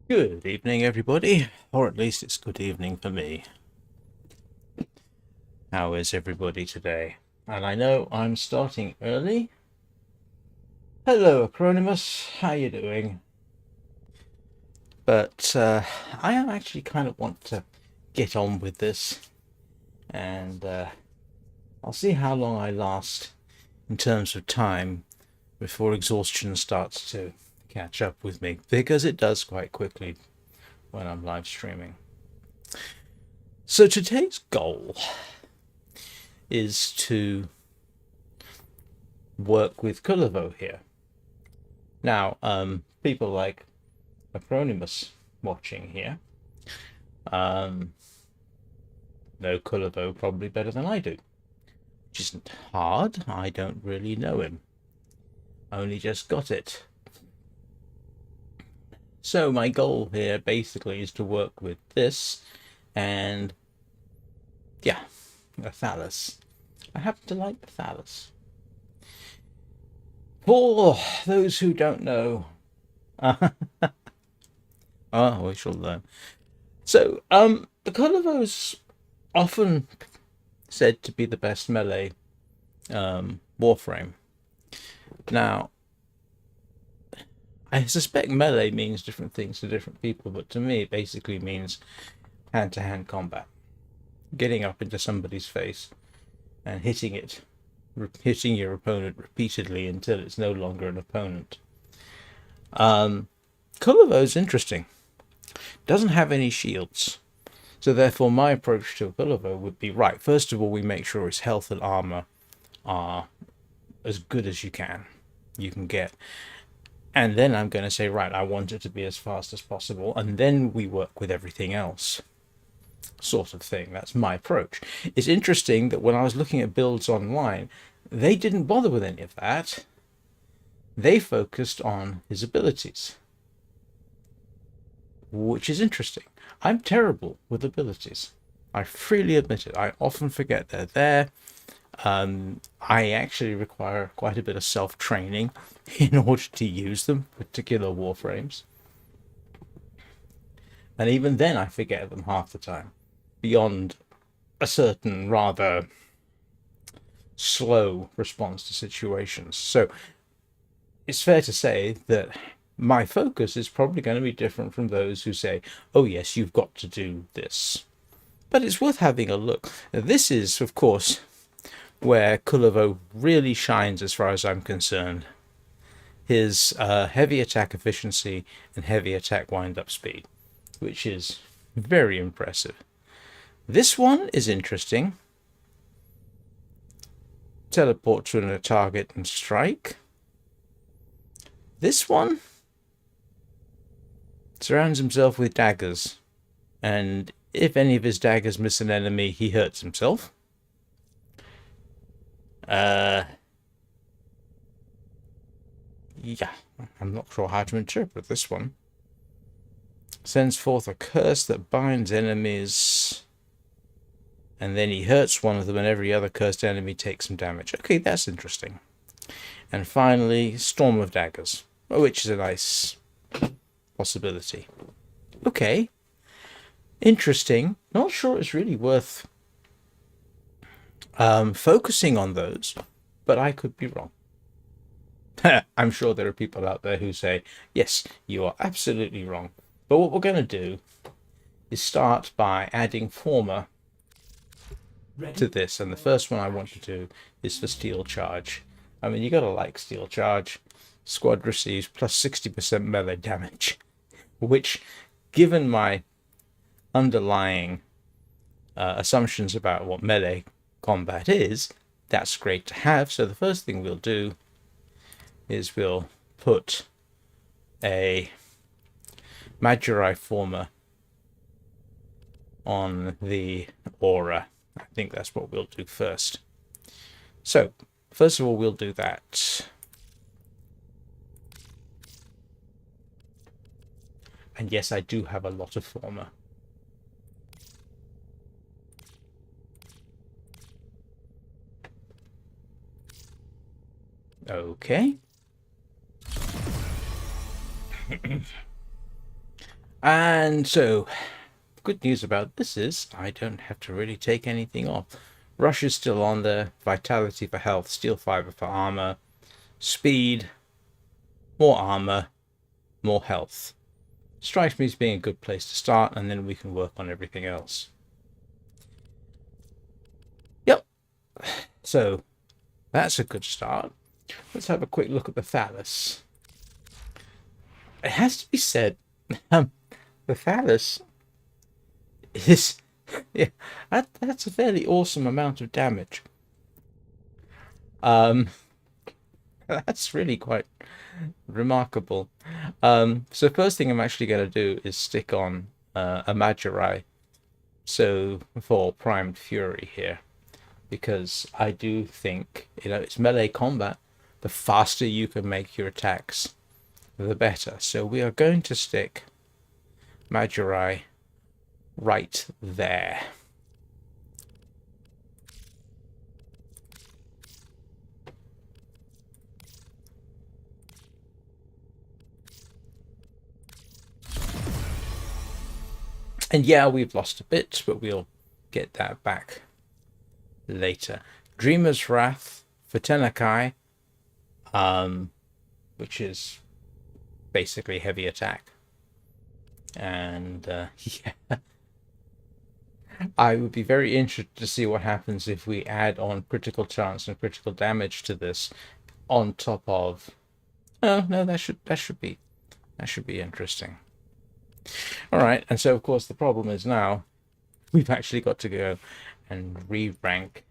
Good evening, everybody, or at least it's good evening for me. How is everybody today? And I know I'm starting early. Hello, Acronymus. How you doing? But I am actually kind of want to get on with this, and I'll see how long I last in terms of time before exhaustion starts to catch up with me, because it does quite quickly when I'm live streaming. So today's goal is to work with Kullervo here. Now, people like Acronymus watching here know Kullervo probably better than I do, which isn't hard. I don't really know him. Only just got it. So my goal here basically is to work with this and, yeah, a phallus. I happen to like the phallus. For those who don't know, we shall learn. So, the Kullervo's often said to be the best melee Warframe. Now, I suspect melee means different things to different people, but to me, it basically means hand-to-hand combat, getting up into somebody's face and hitting your opponent repeatedly until it's no longer an opponent. Kullervo's interesting. Doesn't have any shields. So therefore my approach to Kullervo would be, right, first of all, we make sure his health and armor are as good as you can get. And then I'm going to say, right, I want it to be as fast as possible, and then we work with everything else, sort of thing. That's my approach. It's interesting that when I was looking at builds online, they didn't bother with any of that. They focused on his abilities, which is interesting. I'm terrible with abilities. I freely admit it. I often forget they're there. I actually require quite a bit of self-training in order to use them, particular warframes. And even then I forget them half the time, beyond a certain rather slow response to situations. So it's fair to say that my focus is probably going to be different from those who say, oh yes, you've got to do this. But it's worth having a look. Now, this is, of course, where Kullervo really shines as far as I'm concerned. His heavy attack efficiency and heavy attack wind-up speed, which is very impressive. This one is interesting. Teleport to a target and strike. This one surrounds himself with daggers, and if any of his daggers miss an enemy, he hurts himself. Yeah, I'm not sure how to interpret this one. Sends forth a curse that binds enemies, and then he hurts one of them, and every other cursed enemy takes some damage. Okay, that's interesting. And finally, Storm of Daggers, which is a nice possibility. Okay, interesting. Not sure it's really worth focusing on those, but I could be wrong. I'm sure there are people out there who say, yes, you are absolutely wrong. But what we're going to do is start by adding forma to this. And the first one I want to do is for steel charge. I mean, you got to like steel charge. Squad receives plus 60% melee damage, which, given my underlying assumptions about what melee combat is, that's great to have. So the first thing we'll do is we'll put a Magiri forma on the aura. I think that's what we'll do first. So first of all, we'll do that. And yes, I do have a lot of forma. Okay. And so, good news about this is I don't have to really take anything off. Rush is still on there, vitality for health, steel fiber for armor, speed, more armor, more health. Strikes me as being a good place to start, and then we can work on everything else. Yep. So that's a good start. Let's have a quick look at the phallus. It has to be said, the phallus is, yeah, that's a fairly awesome amount of damage. That's really quite remarkable. So first thing I'm actually going to do is stick on a Magi, so for primed fury here, because I do think, it's melee combat. The faster you can make your attacks, the better. So we are going to stick Magi right there. And yeah, we've lost a bit, but we'll get that back later. Dreamer's Wrath for Tenakai, which is basically heavy attack. And yeah, I would be very interested to see what happens if we add on critical chance and critical damage to this on top of. Oh no, that should be interesting. All right, and so of course the problem is now we've actually got to go and re-rank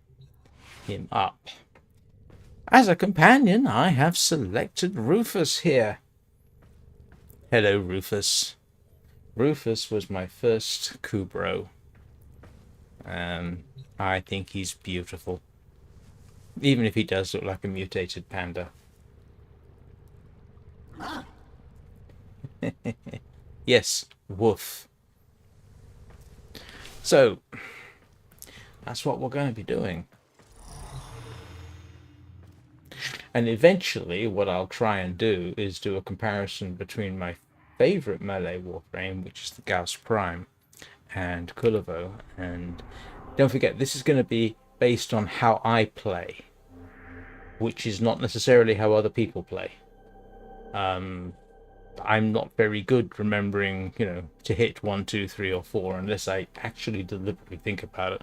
him up. As a companion, I have selected Rufus here. Hello, Rufus. Rufus was my first Kubro. I think he's beautiful, even if he does look like a mutated panda. Yes, woof. So, that's what we're going to be doing. And eventually, what I'll try and do is do a comparison between my favorite melee warframe, which is the Gauss Prime, and Kullervo. And don't forget, this is going to be based on how I play, which is not necessarily how other people play. I'm not very good remembering, to hit 1, 2, 3, or 4 unless I actually deliberately think about it.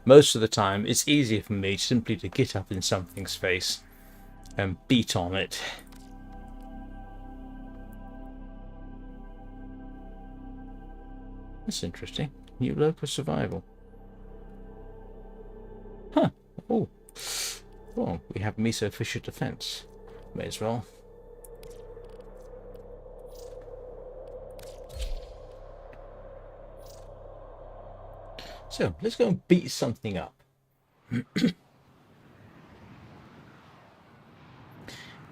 Most of the time, it's easier for me simply to get up in something's face and beat on it. That's interesting. New locus survival. Huh. Oh. Well, we have Miso Fisher defense. May as well. So, let's go and beat something up.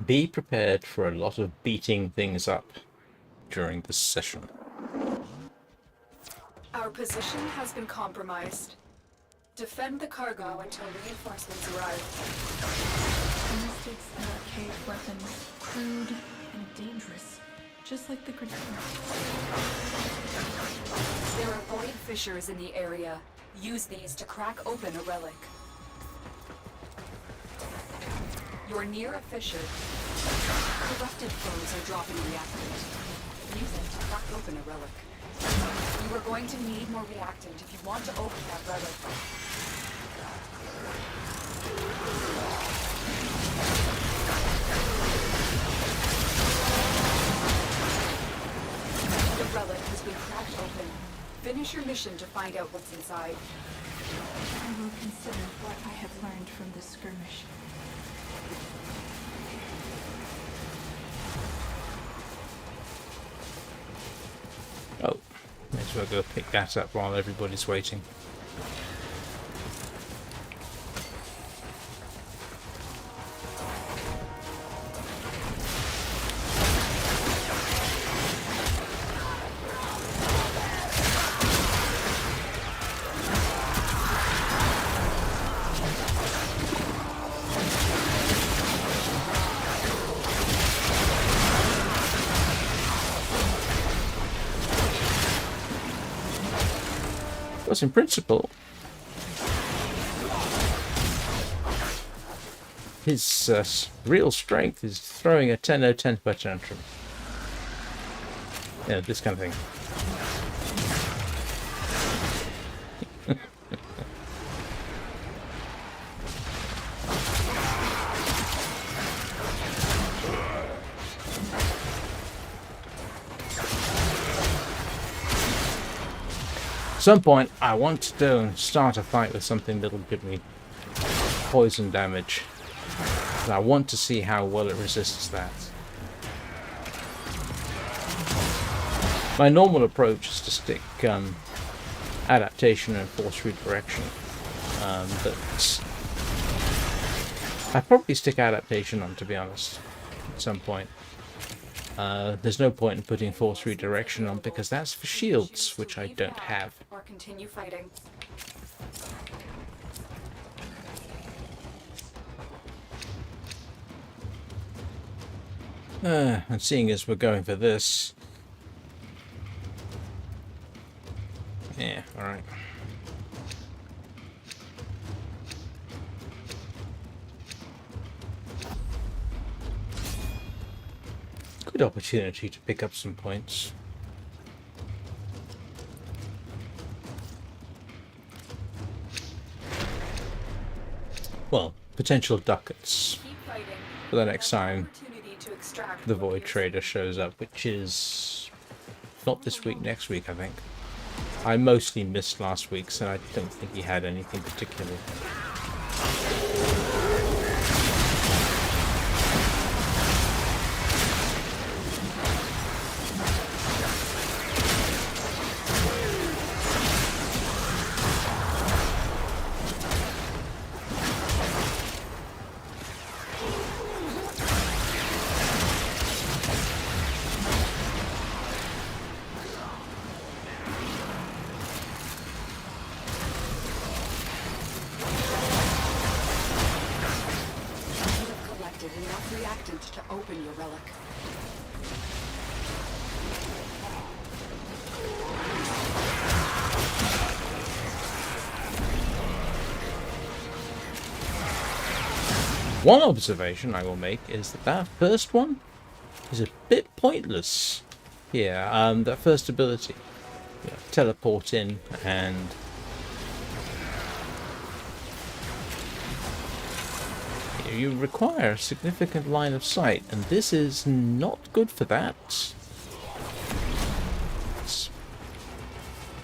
Be prepared for a lot of beating things up during this session. Our position has been compromised. Defend the cargo until reinforcements arrive. Mystics and archaic weapons, crude and dangerous, just like the grenade. There are void fissures in the area. Use these to crack open a relic. You're near a fissure. Corrupted foes are dropping reactant. Use it to crack open a relic. You are going to need more reactant if you want to open that relic. The relic has been cracked open. Finish your mission to find out what's inside. I will consider what I have learned from this skirmish. Oh, may as well go pick that up while everybody's waiting. Because in principle, his real strength is throwing a 10-0 temper tantrum. Yeah, this kind of thing. At some point, I want to go and start a fight with something that'll give me poison damage. And I want to see how well it resists that. My normal approach is to stick adaptation and force redirection. But I'd probably stick adaptation on, to be honest, at some point. There's no point in putting force redirection on because that's for shields, which I don't have. Or continue fighting. And seeing as we're going for this... Yeah, alright. Good opportunity to pick up some points. Well, potential ducats for the next time the Void Trader shows up, which is not this week, next week, I think. I mostly missed last week, so I don't think he had anything particular. To open your relic. One observation I will make is that that first one is a bit pointless here. That first ability, teleport in and you require a significant line of sight, and this is not good for that.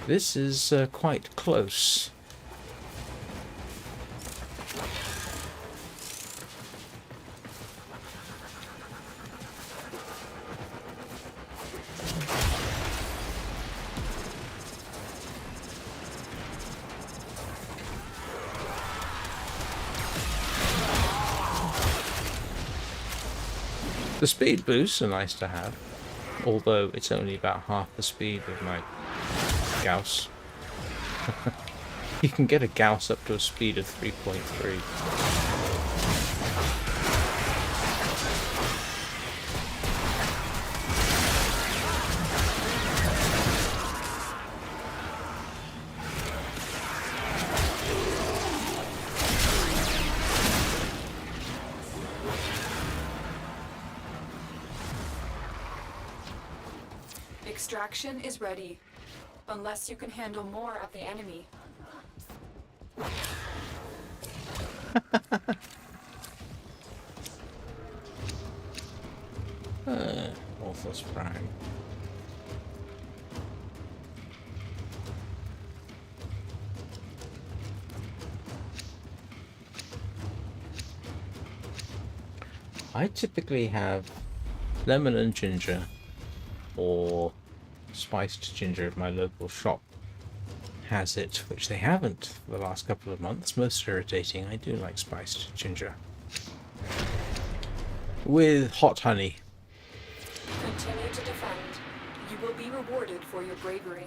This is quite close. The speed boosts are nice to have, although it's only about half the speed of my Gauss. You can get a Gauss up to a speed of 3.3. Extraction is ready, unless you can handle more of the enemy. Gauss Prime. I typically have lemon and ginger, or spiced ginger if my local shop has it, which they haven't for the last couple of months. Most irritating. I do like spiced ginger. With hot honey. Continue to defend. You will be rewarded for your bravery.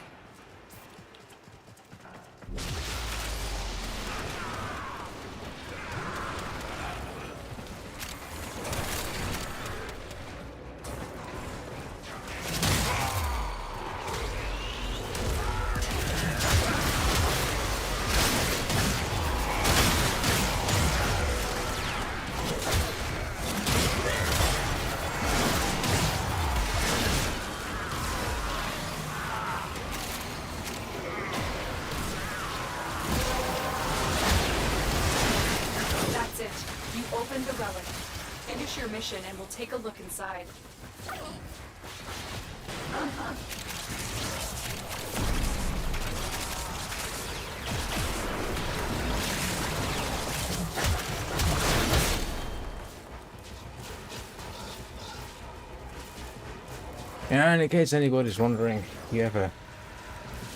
relic. Finish your mission and we'll take a look inside. And in case anybody's wondering, you ever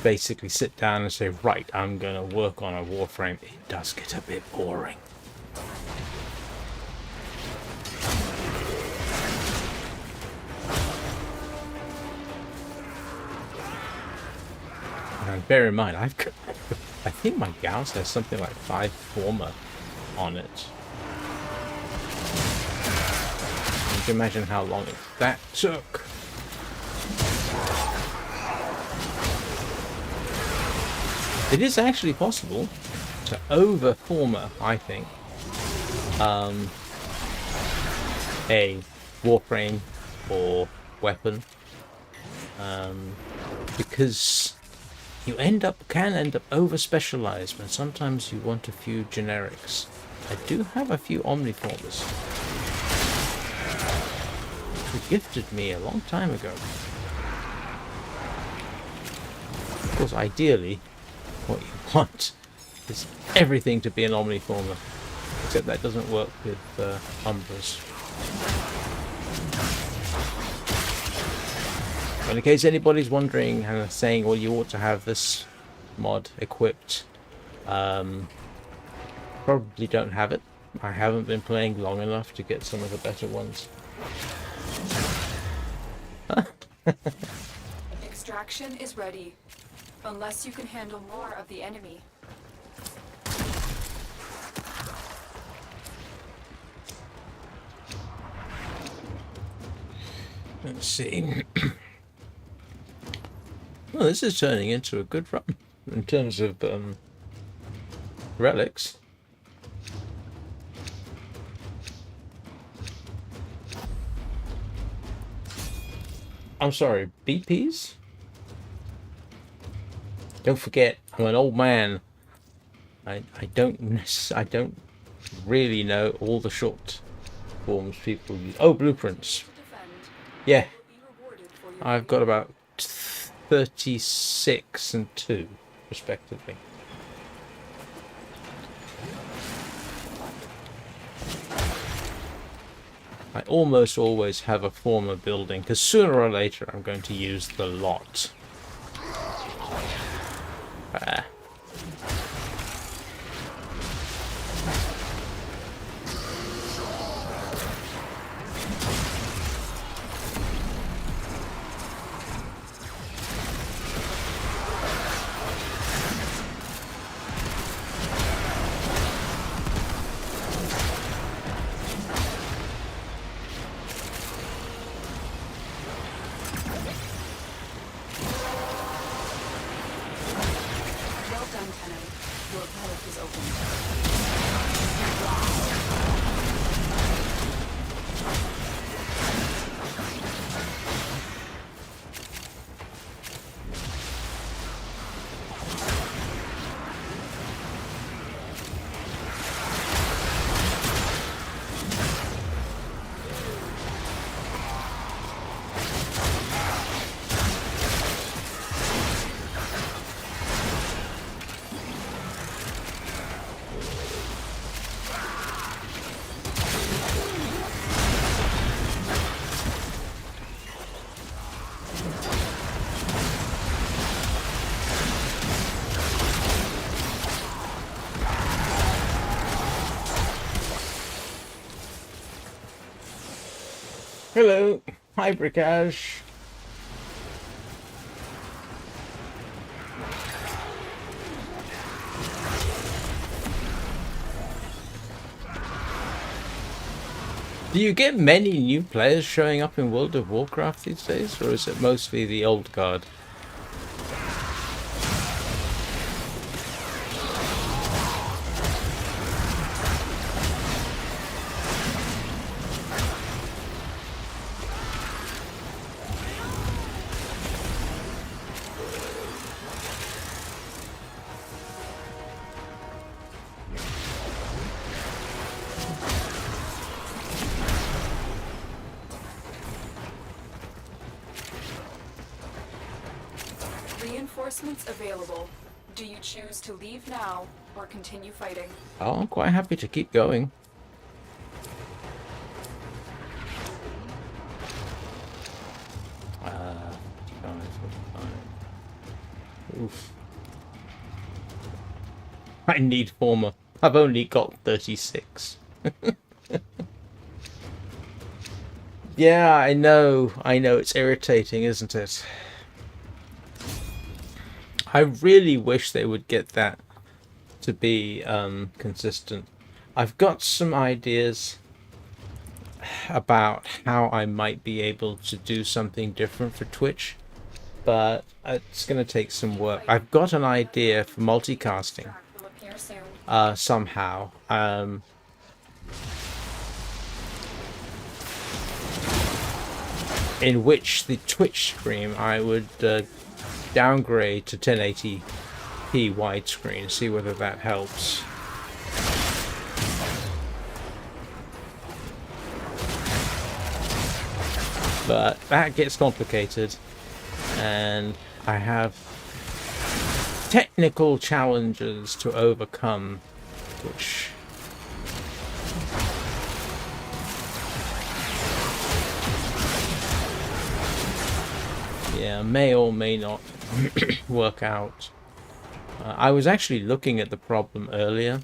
basically sit down and say, right, I'm going to work on a Warframe, it does get a bit boring. And bear in mind, I think my Gauss has something like 5 forma on it. You can imagine how long that took. It is actually possible to over forma, I think, a Warframe or weapon, because you can end up over specialized when sometimes you want a few generics. I do have a few omniformers, which were gifted me a long time ago. Of course, ideally, what you want is everything to be an omniformer, except that doesn't work with umbras. But in case anybody's wondering and saying, well, you ought to have this mod equipped, probably don't have it. I haven't been playing long enough to get some of the better ones. Extraction is ready. Unless you can handle more of the enemy. Let's see. Well, this is turning into a good run in terms of relics. I'm sorry, BPs? Don't forget, I'm an old man. I don't really know all the short forms people use. Oh, blueprints. Yeah, I've got about 36 and 2, respectively. I almost always have a former building, because sooner or later I'm going to use the lot. Well done, Tenno. Your relic is open. Hello, hi Bricage. Do you get many new players showing up in World of Warcraft these days, or is it mostly the old guard? Reinforcements available. Do you choose to leave now or continue fighting? Oh, I'm quite happy to keep going. Uh, 45. Oof. I need forma. I've only got 36. Yeah, I know, it's irritating, isn't it? I really wish they would get that to be consistent. I've got some ideas about how I might be able to do something different for Twitch, but it's going to take some work. I've got an idea for multicasting Will appear soon. somehow. In which the Twitch stream I would downgrade to 1080p widescreen, see whether that helps. But that gets complicated, and I have technical challenges to overcome, which may or may not work out. I was actually looking at the problem earlier,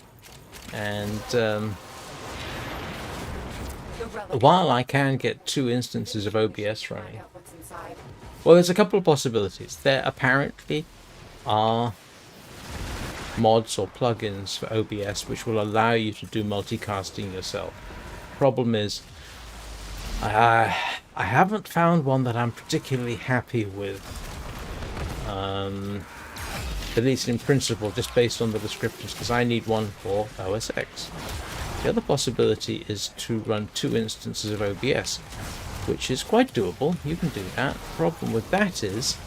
and while I can get 2 instances of OBS running, What's inside? well, there's a couple of possibilities. There apparently are mods or plugins for OBS which will allow you to do multicasting yourself. Problem is, I haven't found one that I'm particularly happy with, at least in principle, just based on the descriptions, because I need one for OS X. The other possibility is to run 2 instances of OBS, which is quite doable. You can do that. The problem with that is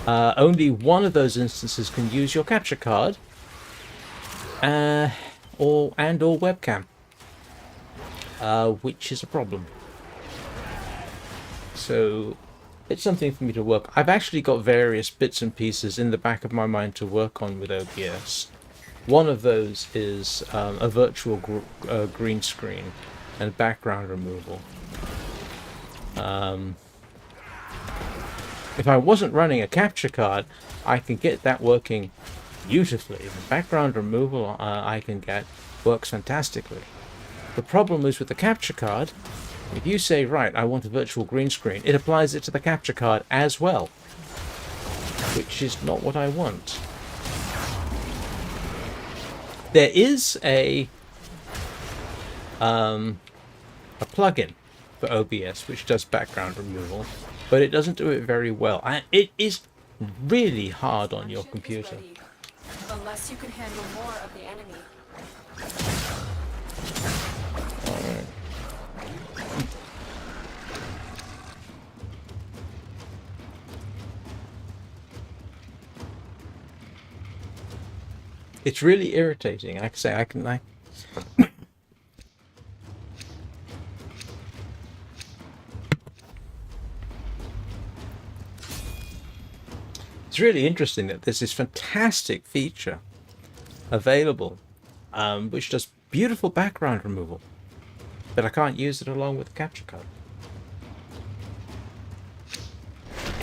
only one of those instances can use your capture card or webcam, which is a problem. So it's something for me to work. I've actually got various bits and pieces in the back of my mind to work on with OBS. One of those is a virtual green screen and background removal. If I wasn't running a capture card, I can get that working beautifully. The background removal I can get works fantastically. The problem is with the capture card, if you say, right, I want a virtual green screen, it applies it to the capture card as well, which is not what I want. There is a plugin for OBS which does background removal, but it doesn't do it very well. And it is really hard on your Ship is computer. ready, unless you can handle more of the enemy. Alright. It's really irritating. Like I say, It's really interesting that there's this fantastic feature available, which does beautiful background removal, but I can't use it along with the capture card.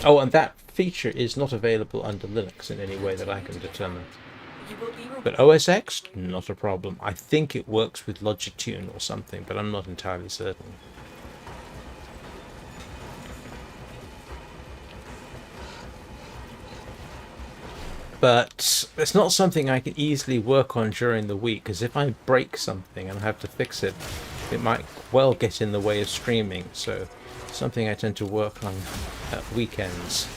Oh, and that feature is not available under Linux in any way that I can determine. You will be rewarded. But OS X, not a problem. I think it works with Logitune or something, but I'm not entirely certain. But it's not something I can easily work on during the week, because if I break something and I have to fix it, it might well get in the way of streaming. So something I tend to work on at weekends.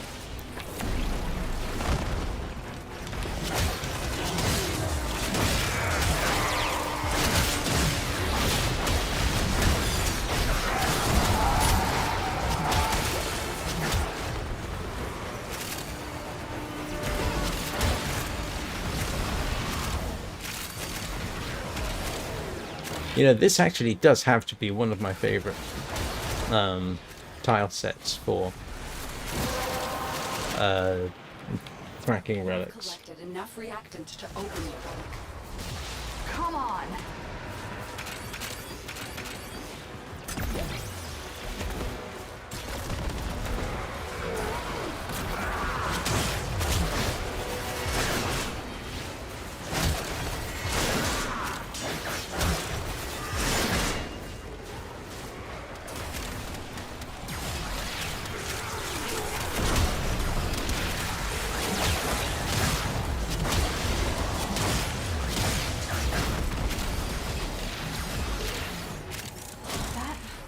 You know, this actually does have to be one of my favorite tile sets for cracking relics. Collected enough reactant to open the relic. Come on.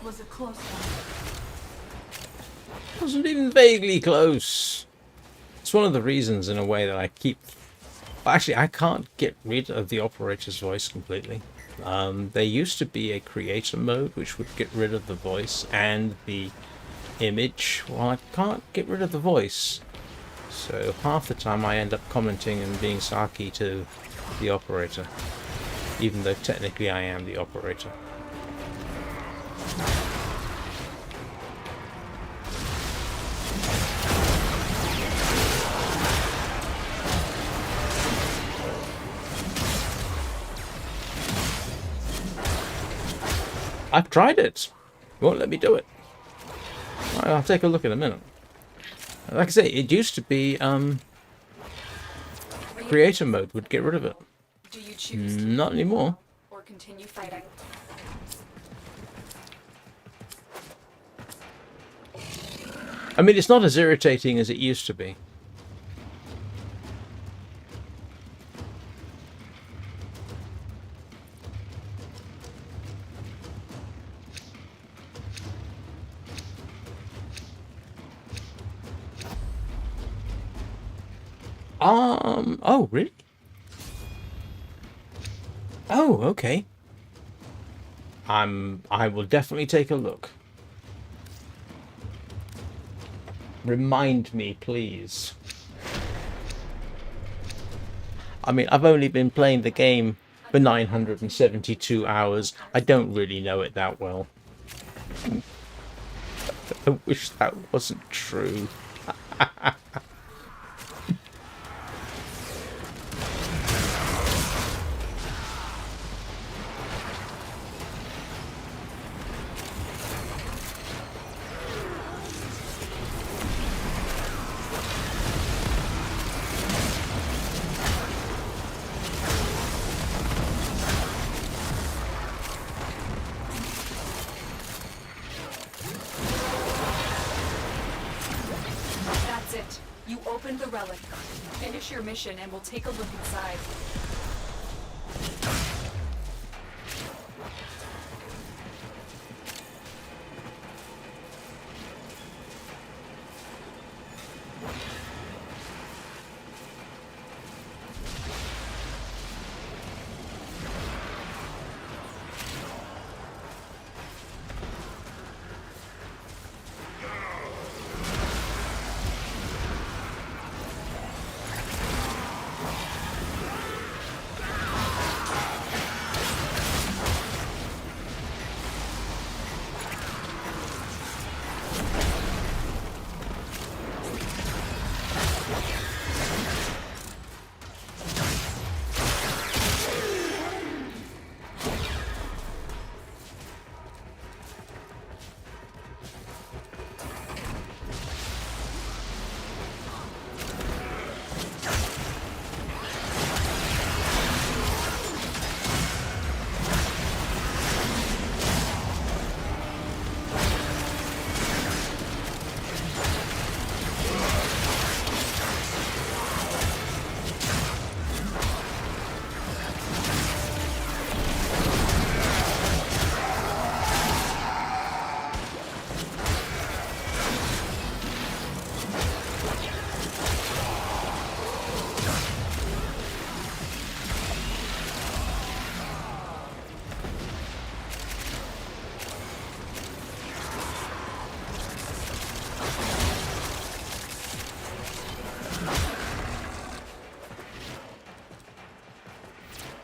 Was a close one. Wasn't even vaguely close. It's one of the reasons, in a way, that I keep... Actually, I can't get rid of the operator's voice completely. There used to be a creator mode which would get rid of the voice and the image. Well, I can't get rid of the voice. So half the time I end up commenting and being sarky to the operator. Even though technically I am the operator. I've tried it. It won't let me do it. I'll take a look in a minute. Like I say, it used to be creator mode would get rid of it. Do you choose to Not anymore. or continue fighting? I mean, it's not as irritating as it used to be. Oh, really? Oh, okay. I will definitely take a look. Remind me, please. I mean, I've only been playing the game for 972 hours. I don't really know it that well. I wish that wasn't true. That's it. You opened the relic. Finish your mission and we'll take a look inside.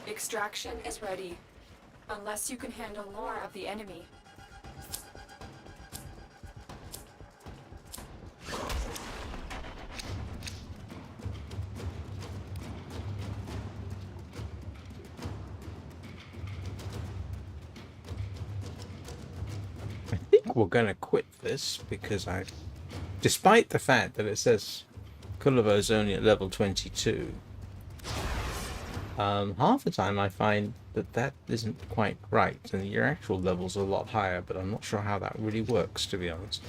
Extraction is ready. Unless you can handle more of the enemy. we're going to quit this because despite the fact that it says Kullervo's only at level 22, half the time I find that isn't quite right, and your actual level's a lot higher, but I'm not sure how that really works, to be honest.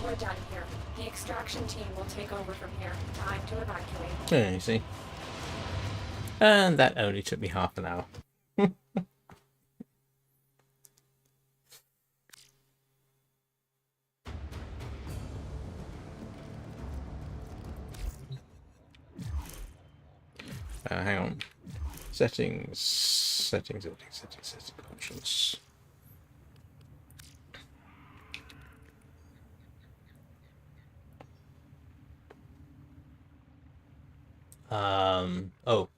We're done here. The extraction team will take over from here. Time to evacuate. Yeah, you see. And that only took me half an hour. Hang on. Settings, options. Oh.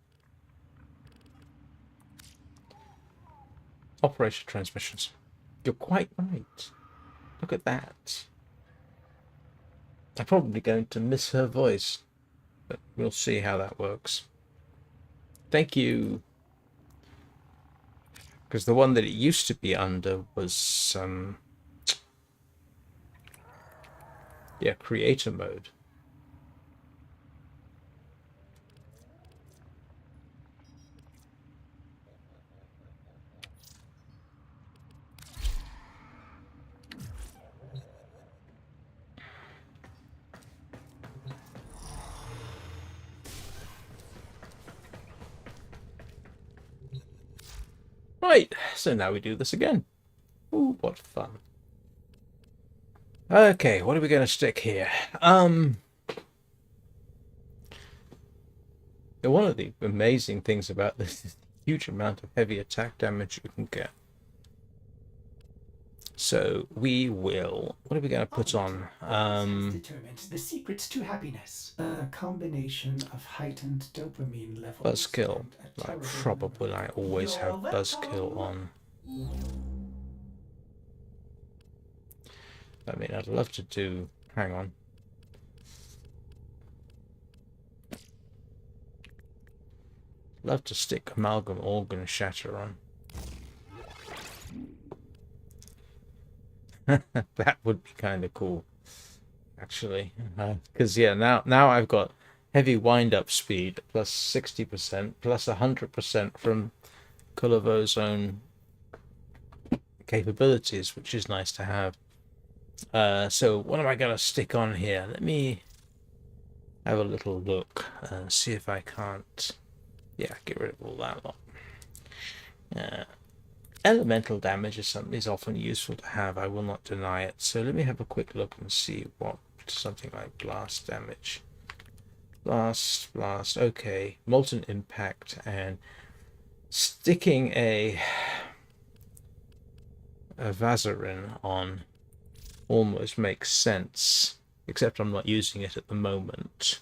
Operation transmissions. You're quite right. Look at that. I'm probably going to miss her voice, but we'll see how that works. Thank you. Because the one that it used to be under was, yeah, creator mode. Right, so now we do this again. Ooh, what fun. Okay, what are we going to stick here? One of the amazing things about this is the huge amount of heavy attack damage you can get. So we will... What are we going to put on? Determined the secrets to happiness. A combination of heightened dopamine levels. Buzzkill. and a Like, terrible probably I always have You're Buzzkill on. I mean, I'd love to do... Hang on. Love to stick Amalgam Organ Shatter on. That would be kind of cool, actually. Because, yeah, now I've got heavy wind-up speed, plus 60%, plus 100% from Kullervo's own capabilities, which is nice to have. So what am I going to stick on here? Let me have a little look and see if I can't... Yeah, get rid of all that lot. Elemental damage is often useful to have, I will not deny it. So let me have a quick look and see what something like blast damage. Blast, okay. Molten impact, and sticking a Vazarin on almost makes sense, except I'm not using it at the moment.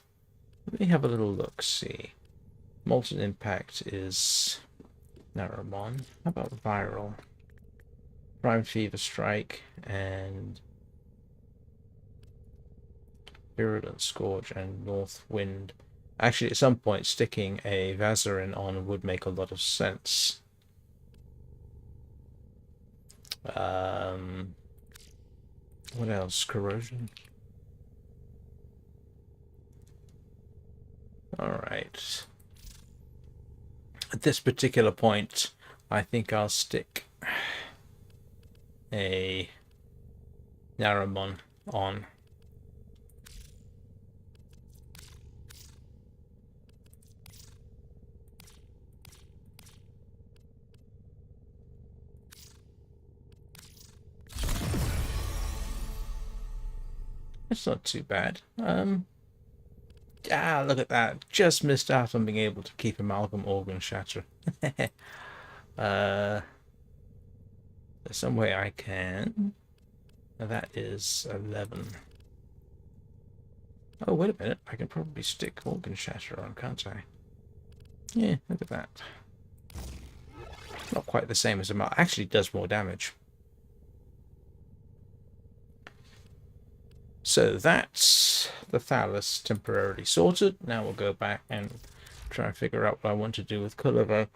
Let me have a little look, see. Molten impact is Naramon. How about viral? Prime Fever Strike and Virulent Scourge and North Wind. Actually, at some point, sticking a Vazarin on would make a lot of sense. What else? Corrosion. Alright. At this particular point, I think I'll stick a Naramon on. It's not too bad. Look at that. Just missed out on being able to keep Amalgam Organ Shatter. There's some way I can. That is 11. Oh, wait a minute. I can probably stick Organ Shatter on, can't I? Yeah, look at that. Not quite the same as Amalgam. Actually does more damage. So that's the Thallus temporarily sorted. Now we'll go back and try and figure out what I want to do with Kullervo.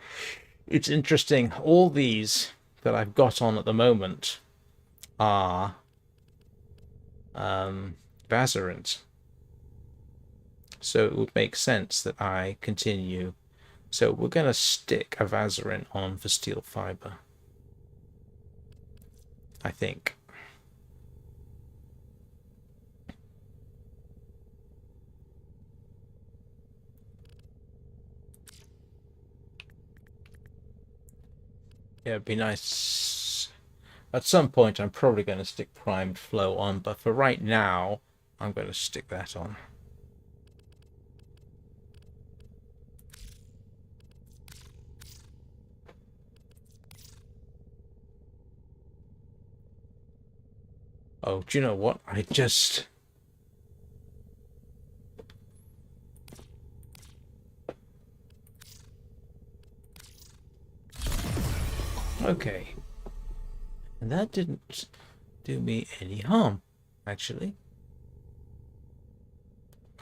It's interesting. All these that I've got on at the moment are Vazarins. So it would make sense that I continue. So we're going to stick a Vazarin on for steel fiber, I think. Yeah, it'd be nice. At some point, I'm probably going to stick primed flow on, but for right now, I'm going to stick that on. Oh, do you know what? I just... Okay. And that didn't do me any harm, actually.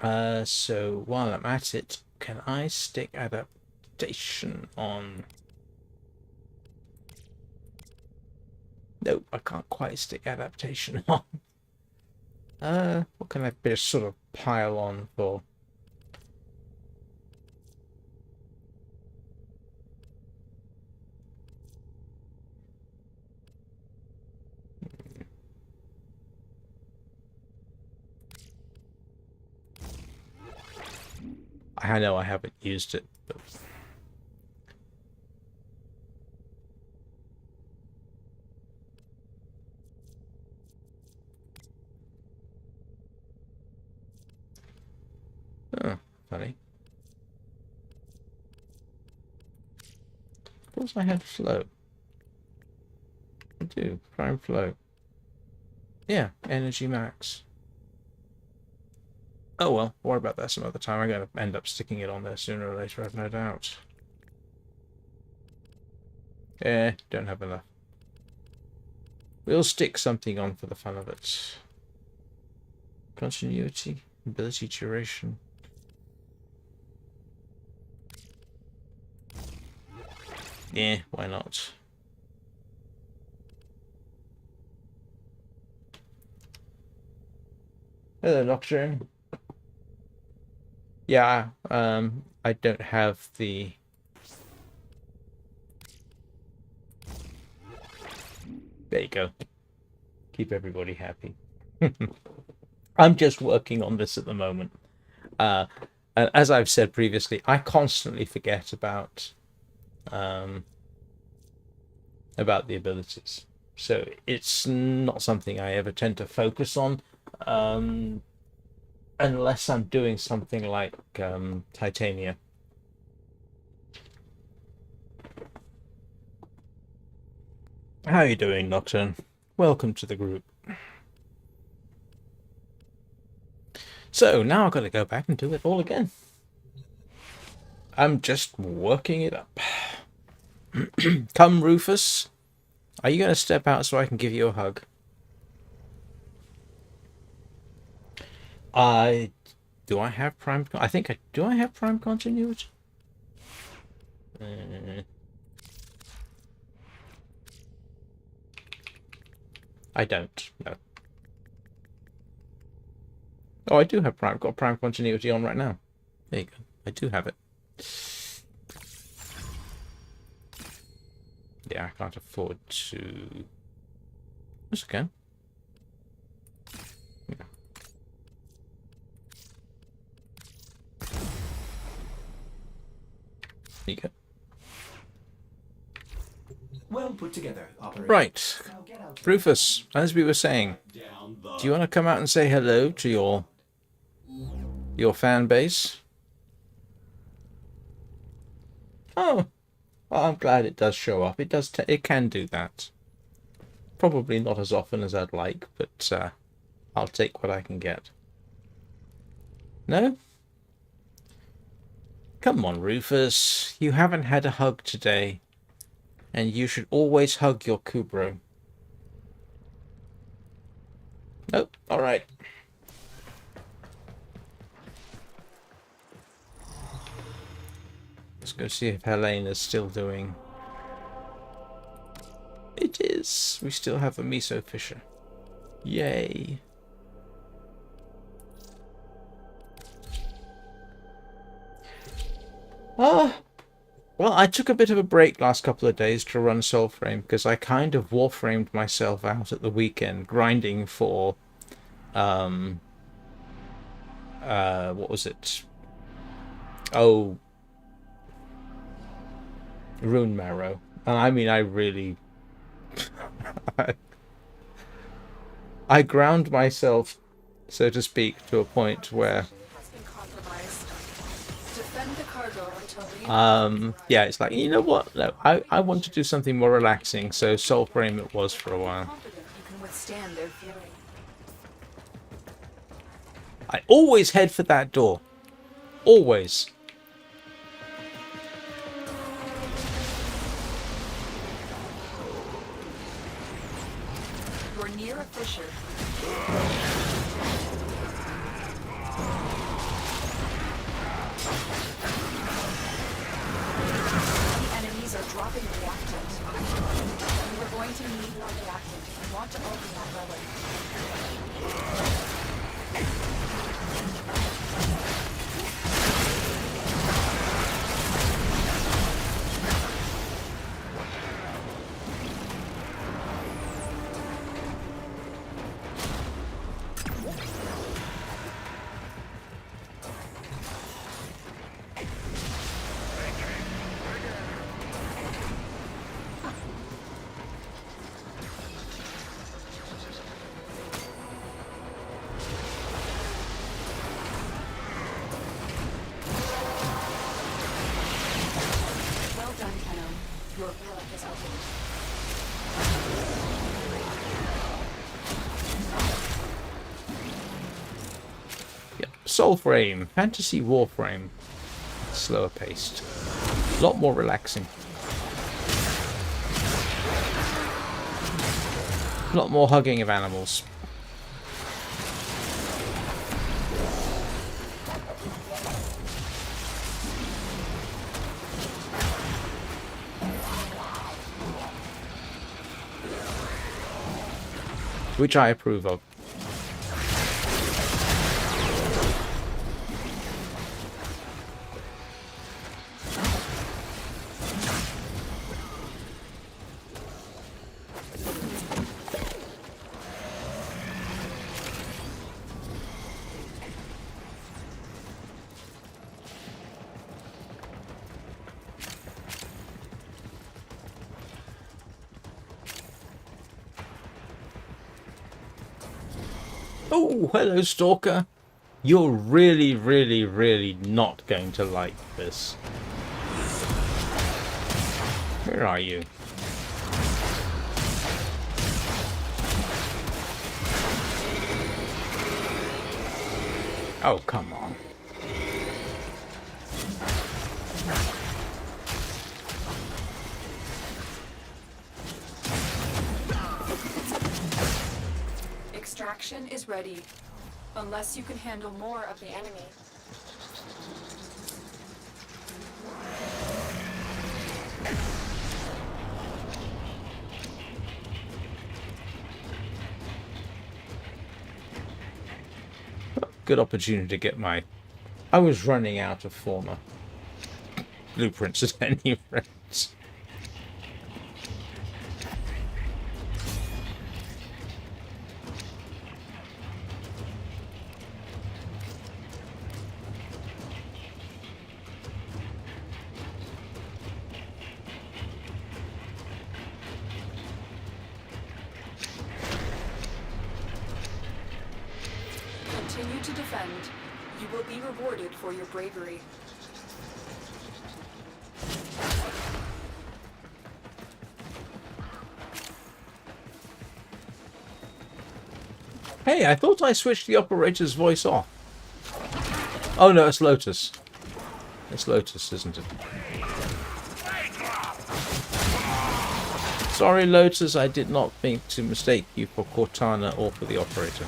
So while I'm at it, can I stick adaptation on? Nope, I can't quite stick adaptation on. What can I just sort of pile on for? I know I haven't used it, but... Oh, funny. Of course I had flow. I do. Prime flow. Yeah, energy max. Oh well, worry about that some other time. I'm going to end up sticking it on there sooner or later, I've no doubt. Don't have enough. We'll stick something on for the fun of it. Continuity, ability duration. Yeah, why not? Hello, Nocturne. Yeah, I don't have the... There you go. Keep everybody happy. I'm just working on this at the moment. And as I've said previously, I constantly forget about the abilities. So it's not something I ever tend to focus on. Unless I'm doing something like Titania. How are you doing, Nocturne? Welcome to the group. So now I've got to go back and do it all again. I'm just working it up. Come, Rufus. Are you going to step out so I can give you a hug? Do I have prime? I think I do. I have prime continuity. I don't. No. Oh, I do have prime. Got prime continuity on right now. There you go. I do have it. Yeah, I can't afford to. Yes, I can. Yeah. There you go. Well put together, operator. Right. Rufus, as we were saying, do you want to come out and say hello to your fan base? Oh, well, I'm glad it does show up. It does. It can do that. Probably not as often as I'd like, but I'll take what I can get. No? Come on, Rufus. You haven't had a hug today, and you should always hug your Kubro. Nope. All right. Let's go see if Helene is still doing is we still have a miso fisher. Yay. Well, I took a bit of a break last couple of days to run Soulframe because I kind of warframed myself out at the weekend grinding for what was it? Oh, Rune Marrow. And I mean, I really I ground myself, so to speak, to a point where Has been compromised. Defend the cargo until yeah, it's like, you know what? No, I want to do something more relaxing, so Soulframe it was for a while. confident you can withstand their fury. I always head for that door. Always. You're near a fissure. The enemies are dropping reactant. You are going to need more reactant if you want to open that relic. Well done, Kenno. Your relic is opened. Yep. Soulframe, fantasy warframe. Slower paced. A lot more relaxing. A lot more hugging of animals. Which I approve of. Oh, hello, Stalker. You're really, really, really not going to like this. Where are you? Oh, come on. Extraction is ready. Unless you can handle more of the enemy. Good opportunity to get my... I was running out of forma blueprints at any rate. Continue to defend. You will be rewarded for your bravery. Hey, I thought I switched the operator's voice off. Oh no, it's Lotus. It's Lotus, isn't it? Sorry, Lotus, I did not mean to mistake you for Cortana or for the operator.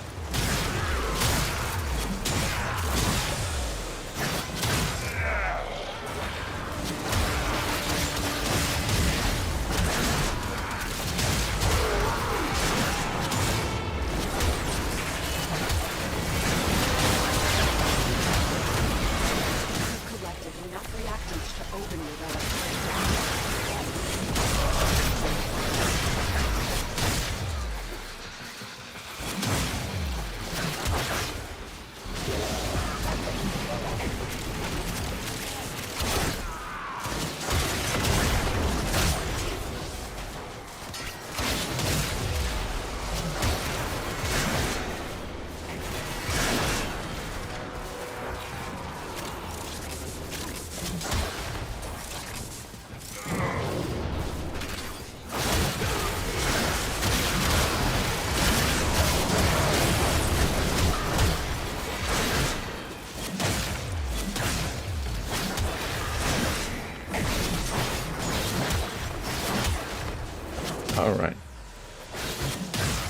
All right.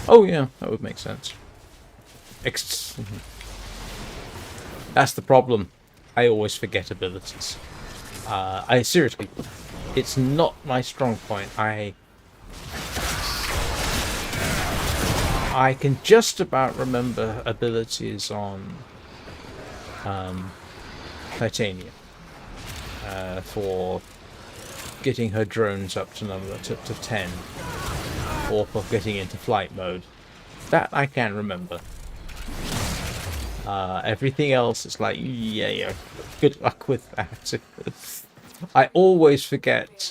Oh yeah, that would make sense. That's the problem. I always forget abilities. I seriously, it's not my strong point. I can just about remember abilities on Titania for getting her drones up to 10, or for getting into flight mode. That I can remember. Everything else is like, yeah, good luck with that. I always forget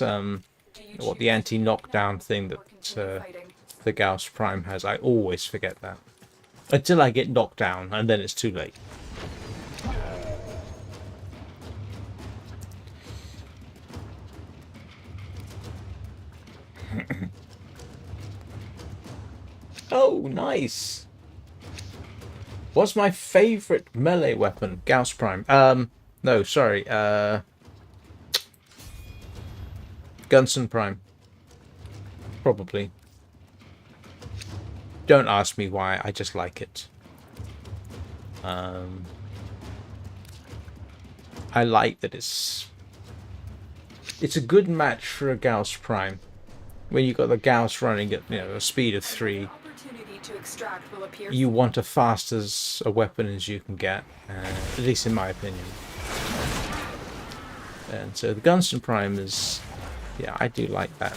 what the anti-knockdown thing that the Gauss Prime has. I always forget that. Until I get knocked down, and then it's too late. Oh, nice! What's my favourite melee weapon? Gauss Prime. No, sorry. Gunson Prime. Probably. Don't ask me why, I just like it. I like that it's a good match for a Gauss Prime. When you've got the Gauss running at, you know, a speed of 3, you want as fast as a weapon as you can get, at least in my opinion. And so the Gunson Prime is, yeah, I do like that.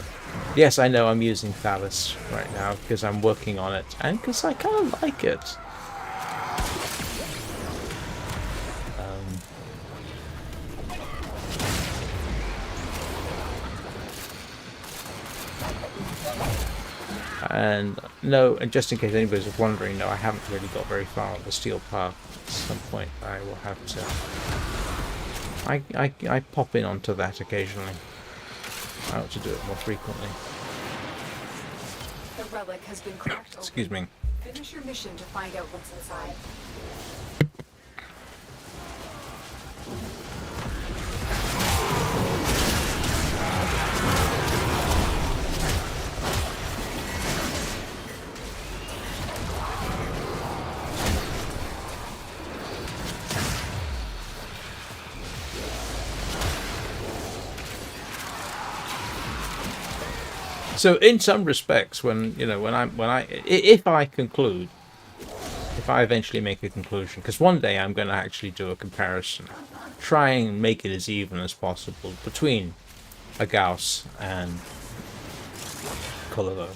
Yes, I know I'm using Phallus right now because I'm working on it, and because I kind of like it. And no, and just in case anybody's wondering, no, I haven't really got very far on the steel path. At some point I will have to... I pop in onto that occasionally. I ought to do it more frequently. The relic has been cracked open. Excuse me. Finish your mission to find out what's inside. So in some respects, if I eventually make a conclusion, because one day I'm going to actually do a comparison, try and make it as even as possible between a Gauss and Kullervo.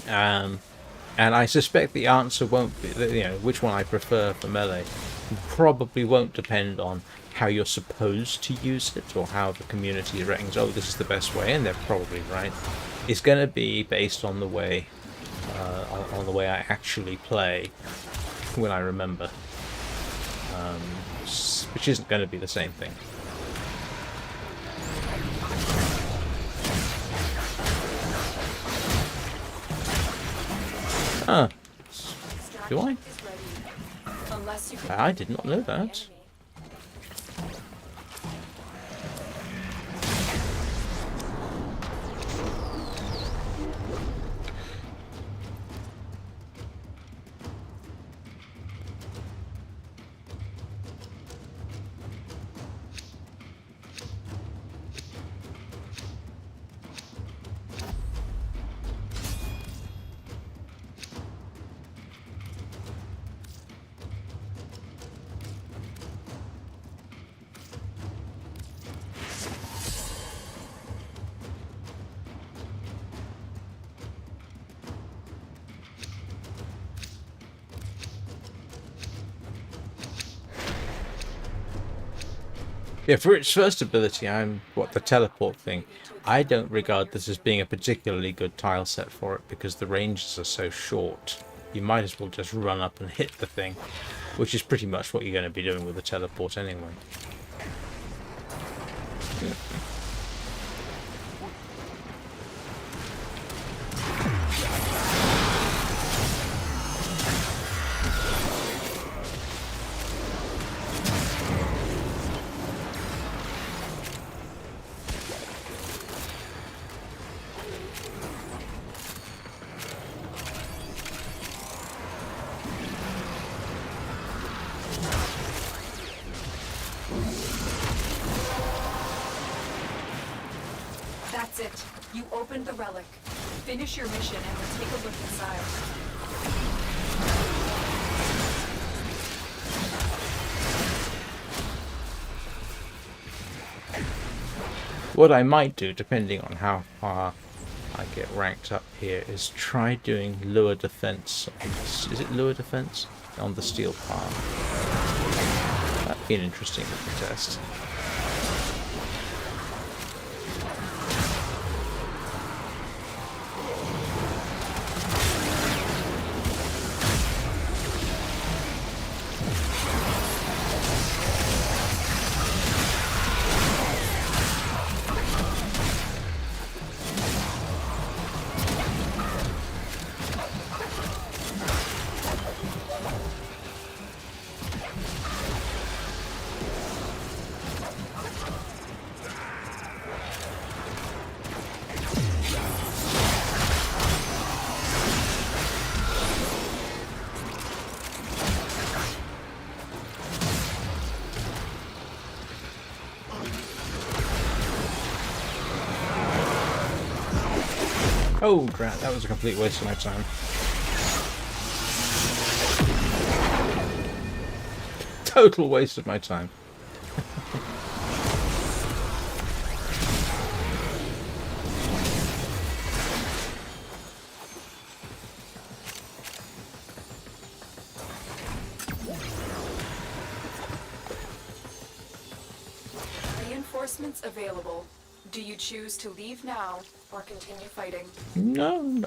And I suspect the answer won't be, which one I prefer for melee, probably won't depend on how you're supposed to use it or how the community reckons, oh, this is the best way, and they're probably right. It's going to be based on the way I actually play when I remember, which isn't going to be the same thing. Huh. Do I? I did not know that. Yeah, for its first ability, the teleport thing, I don't regard this as being a particularly good tile set for it because the ranges are so short. You might as well just run up and hit the thing, which is pretty much what you're going to be doing with the teleport anyway. That's it. You opened the relic. Finish your mission and we'll take a look inside. What I might do, depending on how far I get ranked up here, is try doing lure defense. Is it lure defense? On the steel part. That'd be an interesting little test. Oh, drat, that was a complete waste of my time. Total waste of my time. Reinforcements available. Do you choose to leave now or continue fighting? No.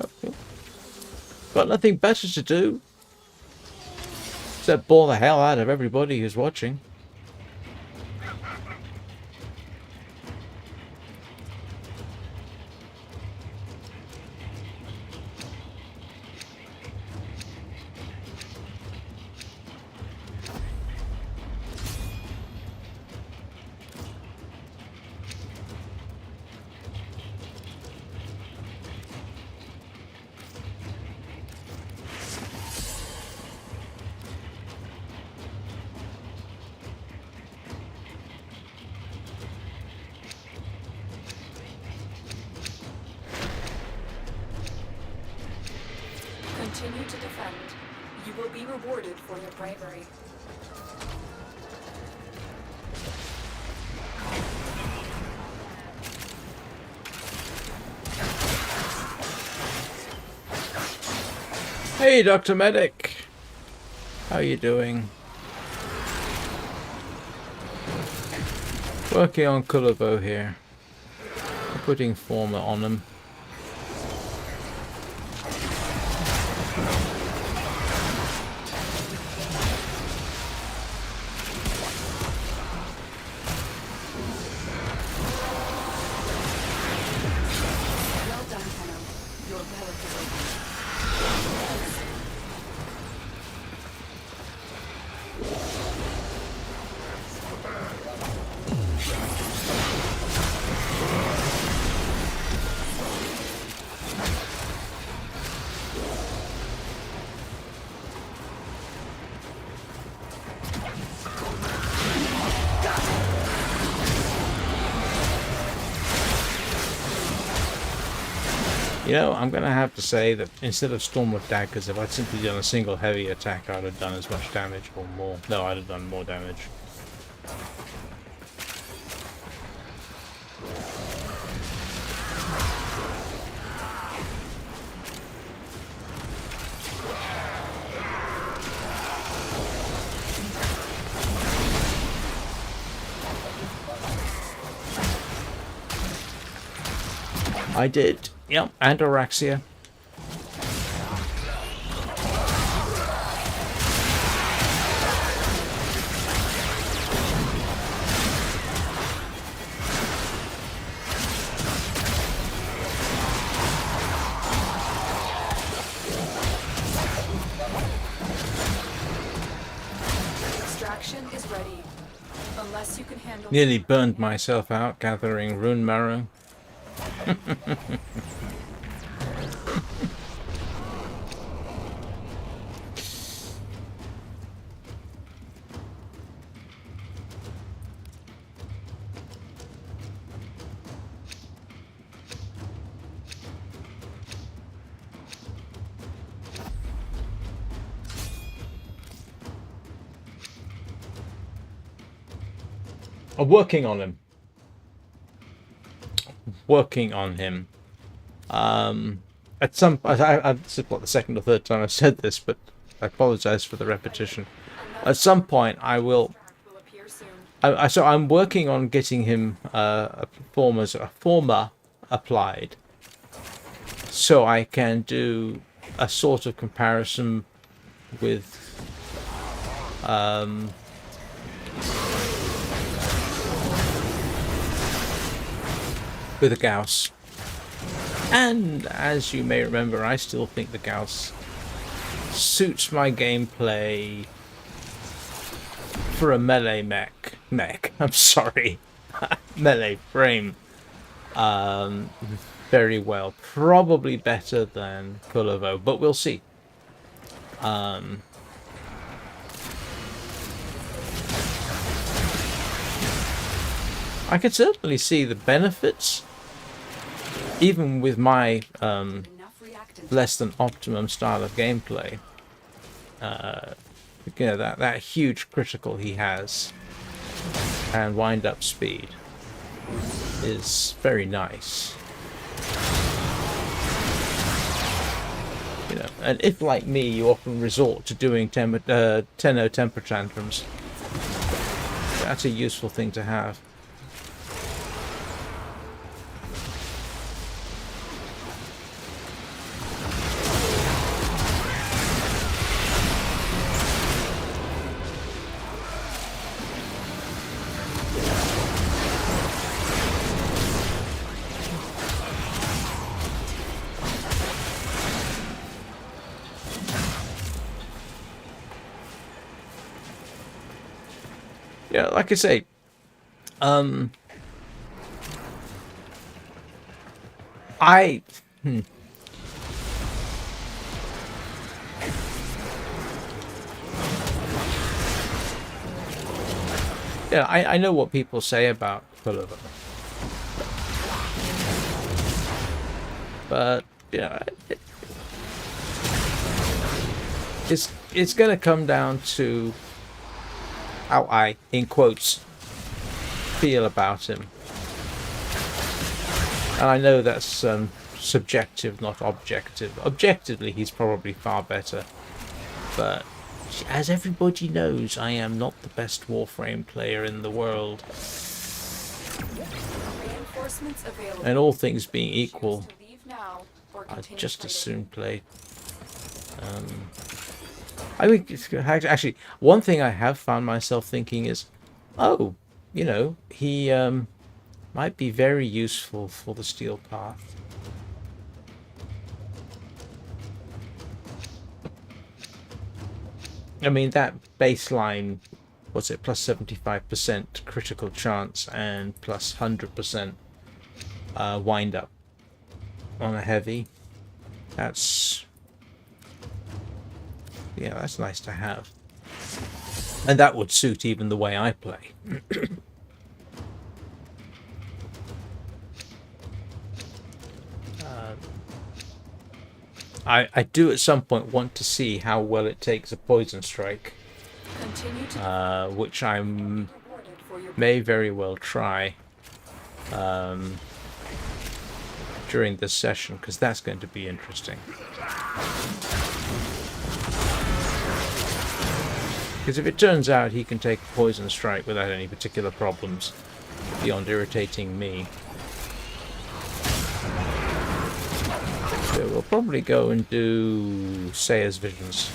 Got nothing better to do. Except bore the hell out of everybody who's watching. Continue to defend. You will be rewarded for your bravery. Hey, Dr. Medic. How you doing? Working on Kullervo here. Putting forma on them. Well done, Henno. Your relic is open. You know, I'm going to have to say that instead of Storm with Daggers, if I'd simply done a single heavy attack, I'd have done as much damage or more. No, I'd have done more damage. I did. Yep, and Araxia. Extraction is ready. Unless you can handle... Nearly burned myself out gathering rune marrow. I'm working on him. Working on him. At some, this is what the second or third time I've said this, but I apologize for the repetition. At some point, I will. Will appear soon. So I'm working on getting him a forma applied, so I can do a sort of comparison with a Gauss. And as you may remember, I still think the Gauss suits my gameplay for a melee I'm sorry, melee frame very well. Probably better than Kullervo, but we'll see. I can certainly see the benefits, even with my Enough reactant. less than optimum style of gameplay. You know, that huge critical he has and wind up speed is very nice. You know, and if like me you often resort to doing Tenno temper tantrums, that's a useful thing to have. Yeah, like I say, yeah, I know what people say about Kullervo, but yeah, it's going to come down to how I, in quotes, feel about him. And I know that's subjective, not objective. Objectively, he's probably far better. But as everybody knows, I am not the best Warframe player in the world. Reinforcements available. And all things being equal, Choose to leave now or I'd continue just as fighting. soon play. I mean, actually, one thing I have found myself thinking is, oh, you know, he might be very useful for the Steel Path. I mean, that baseline, what's it, plus 75% critical chance and plus 100% wind up on a heavy. That's... yeah, that's nice to have. And that would suit even the way I play. I do at some point want to see how well it takes a poison strike, Continue to which I rewarded for your may very well try during this session, because that's going to be interesting. Because if it turns out he can take a poison strike without any particular problems, beyond irritating me, so we'll probably go and do Sayer's Visions.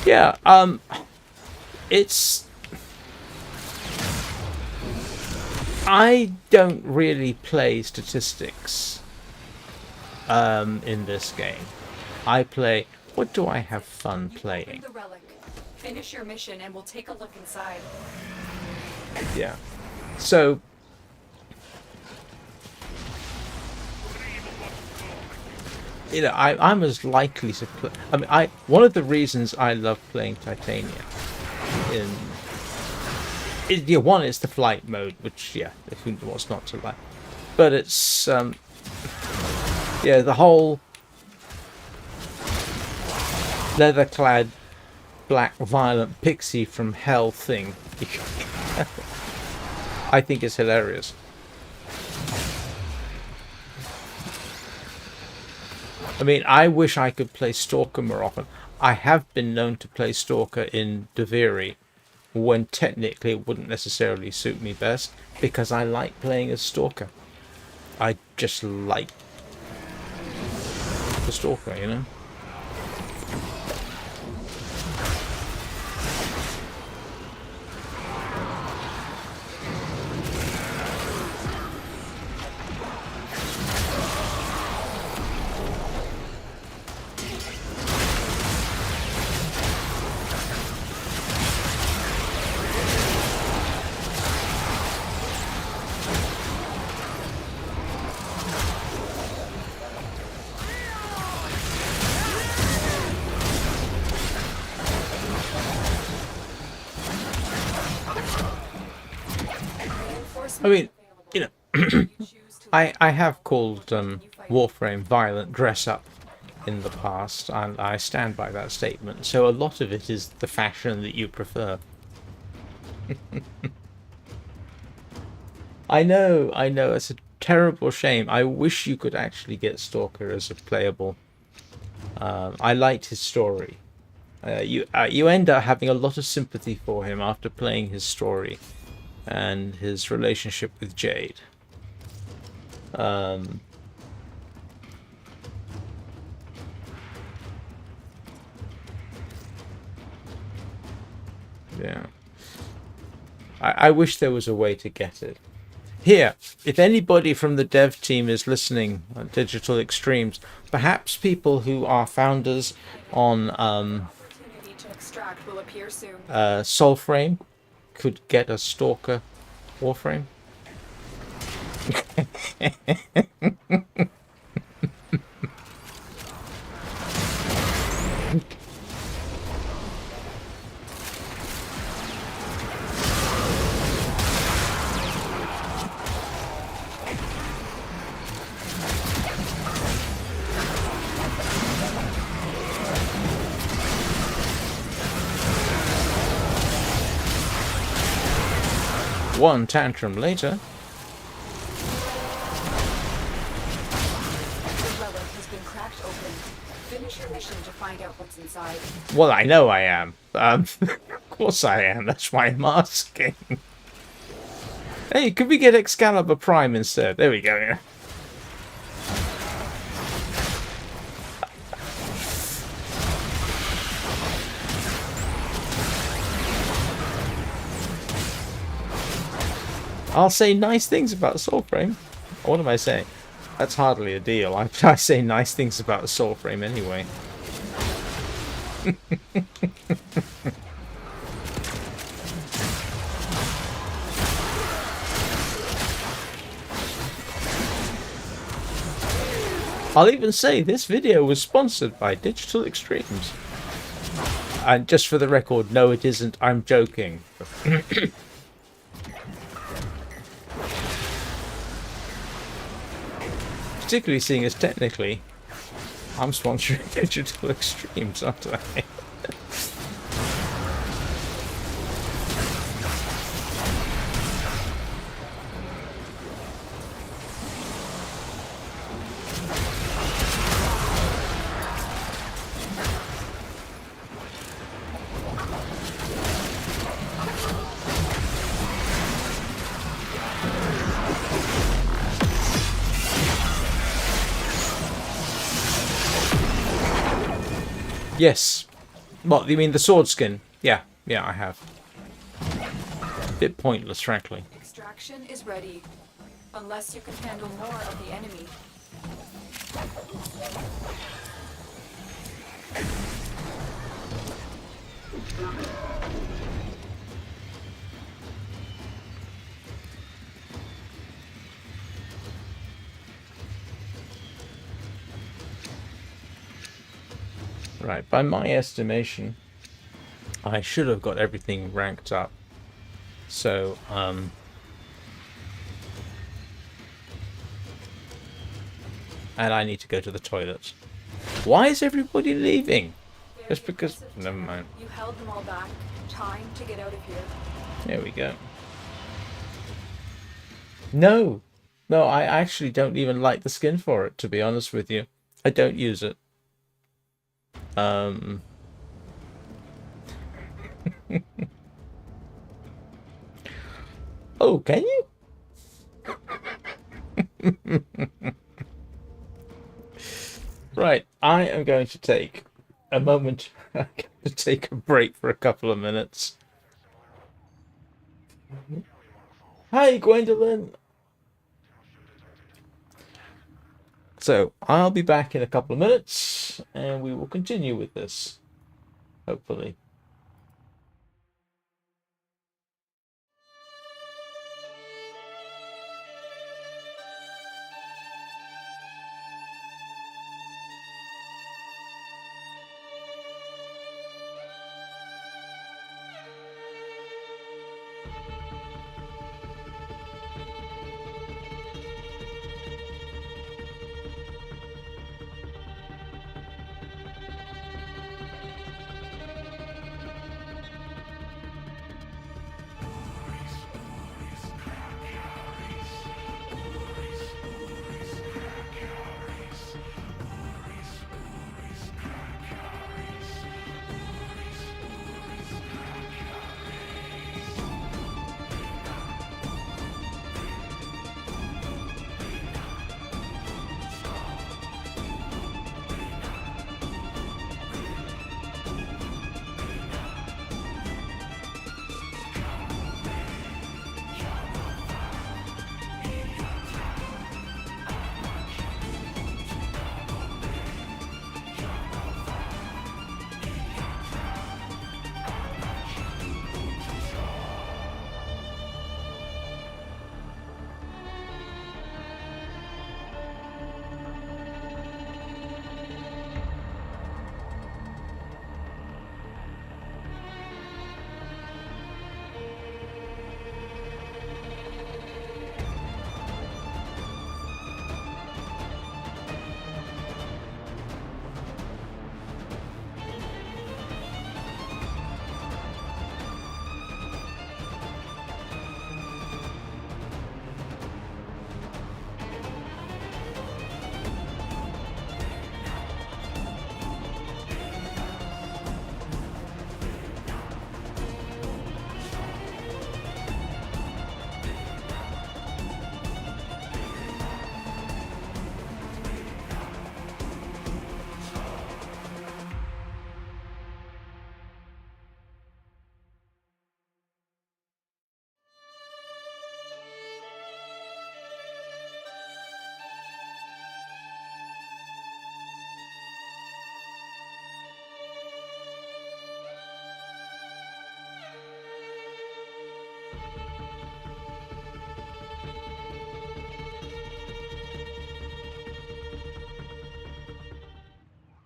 Yeah, it's... I don't really play statistics in this game. I play, what do I have fun playing? the relic. Finish your mission and we'll take a look inside. Yeah. So, you know, I'm as likely to play. I mean, one of the reasons I love playing Titania yeah, one is the flight mode, which yeah, what's not to like, but it's yeah, the whole leather-clad black violent pixie from hell thing. I think it's hilarious. I mean, I wish I could play Stalker more often. I have been known to play Stalker in Deviri when technically it wouldn't necessarily suit me best, because I like playing as Stalker. I just like the Stalker, you know? I mean, you know, I have called Warframe violent dress up in the past, and I stand by that statement. So a lot of it is the fashion that you prefer. I know, it's a terrible shame. I wish you could actually get Stalker as a playable. I liked his story. You end up having a lot of sympathy for him after playing his story and his relationship with Jade. Yeah. I wish there was a way to get it. Here, if anybody from the dev team is listening on Digital Extremes, perhaps people who are founders on Opportunity to extract will appear soon. Soulframe could get a Stalker Warframe. One tantrum later. The relic has been cracked open. Finish your mission to find out what's inside. Well, I know I am. Of course I am. That's why I'm asking. Hey, could we get Excalibur Prime instead? There we go. Yeah. I'll say nice things about Soulframe. What am I saying? That's hardly a deal. I say nice things about Soulframe anyway. I'll even say this video was sponsored by Digital Extremes. And just for the record, no it isn't, I'm joking. Particularly seeing as technically I'm sponsoring Digital Extremes, aren't I? Yes. What, you mean the sword skin? Yeah, I have. Bit pointless, frankly. Extraction is ready. Unless you can handle more of the enemy. Right, by my estimation, I should have got everything ranked up. So, and I need to go to the toilet. Why is everybody leaving? They're Just the because... aggressive Never team. mind. You held them all back. Time to get out of here. There we go. No! No, I actually don't even like the skin for it, to be honest with you. I don't use it. Oh, can you? Right, I am going to take a moment. I'm going to take a break for a couple of minutes. Hi, Gwendolyn. So I'll be back in a couple of minutes, and we will continue with this, hopefully.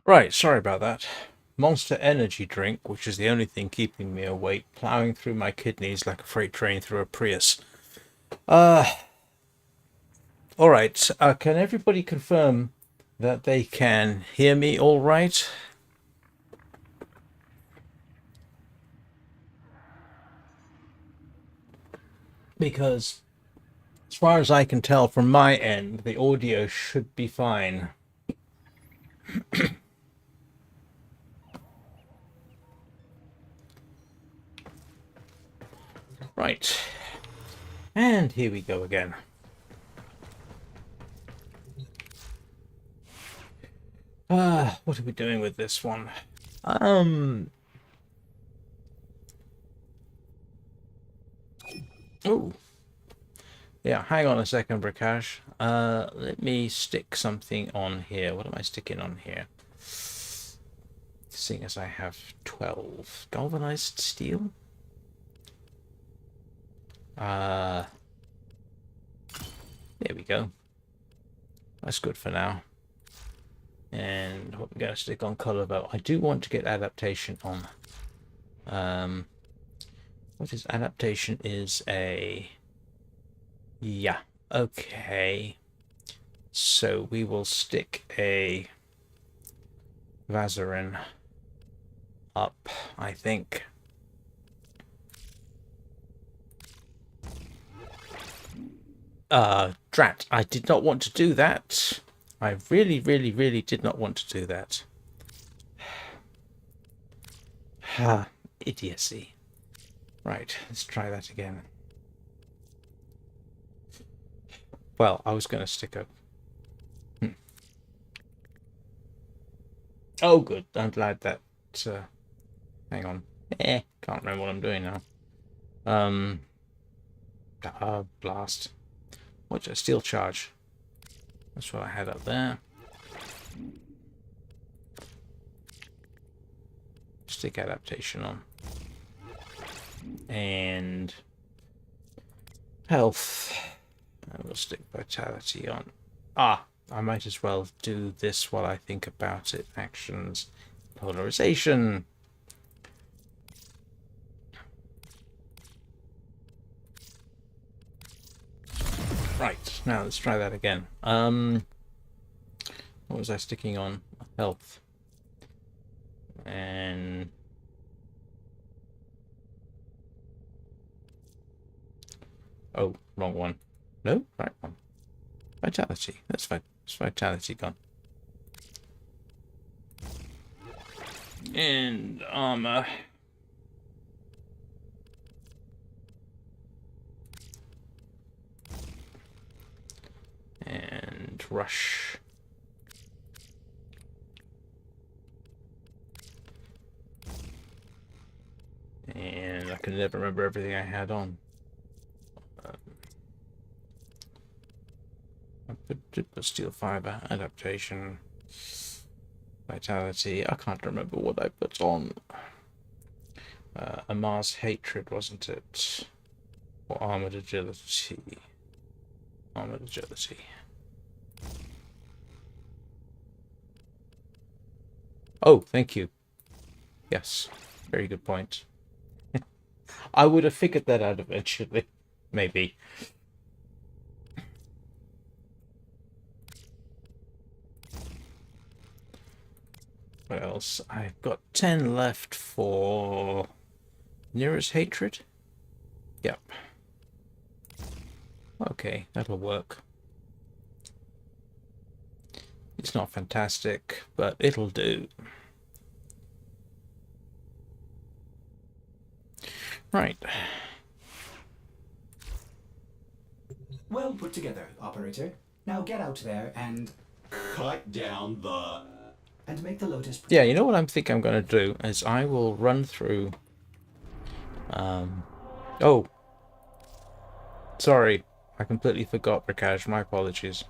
Right, sorry about that. Monster energy drink, which is the only thing keeping me awake, plowing through my kidneys like a freight train through a Prius. Alright, can everybody confirm that they can hear me all right? Because, as far as I can tell from my end, the audio should be fine. Right. And here we go again. What are we doing with this one? Oh. Yeah, hang on a second, Prakash. Let me stick something on here. What am I sticking on here? Seeing as I have 12. Galvanized steel? There we go. That's good for now. And what we're going to stick on Kullervo. I do want to get adaptation on. What is adaptation? Is a... Yeah, okay. So we will stick a Vazarin up, I think. Drat, I did not want to do that. I really, really, really did not want to do that. Ah, idiocy. Right, let's try that again. Well, I was going to stick a... Oh, good. I'm glad that... hang on. Can't remember what I'm doing now. Blast. What's a steel charge? That's what I had up there. Stick adaptation on. And health. And we'll stick vitality on. I might as well do this while I think about it. Actions. Polarization. Right, now let's try that again. What was I sticking on? Health. And... oh, wrong one. No, right one. Vitality. That's vitality gone. And armour. And rush. And I can never remember everything I had on. I put steel fiber, adaptation, vitality. I can't remember what I put on. Amar's hatred, wasn't it? Or armored agility. Armored agility. Oh, thank you. Yes, very good point. I would have figured that out eventually. Maybe. What else? I've got 10 left for nearest hatred. Yep. Okay, that'll work. It's not fantastic, but it'll do. Right. Well put together, operator. Now get out there and Cut down the... and make the Lotus. Yeah, you know what I'm think I'm going to do is I will run through. Oh, sorry, I completely forgot, Prakash. My apologies.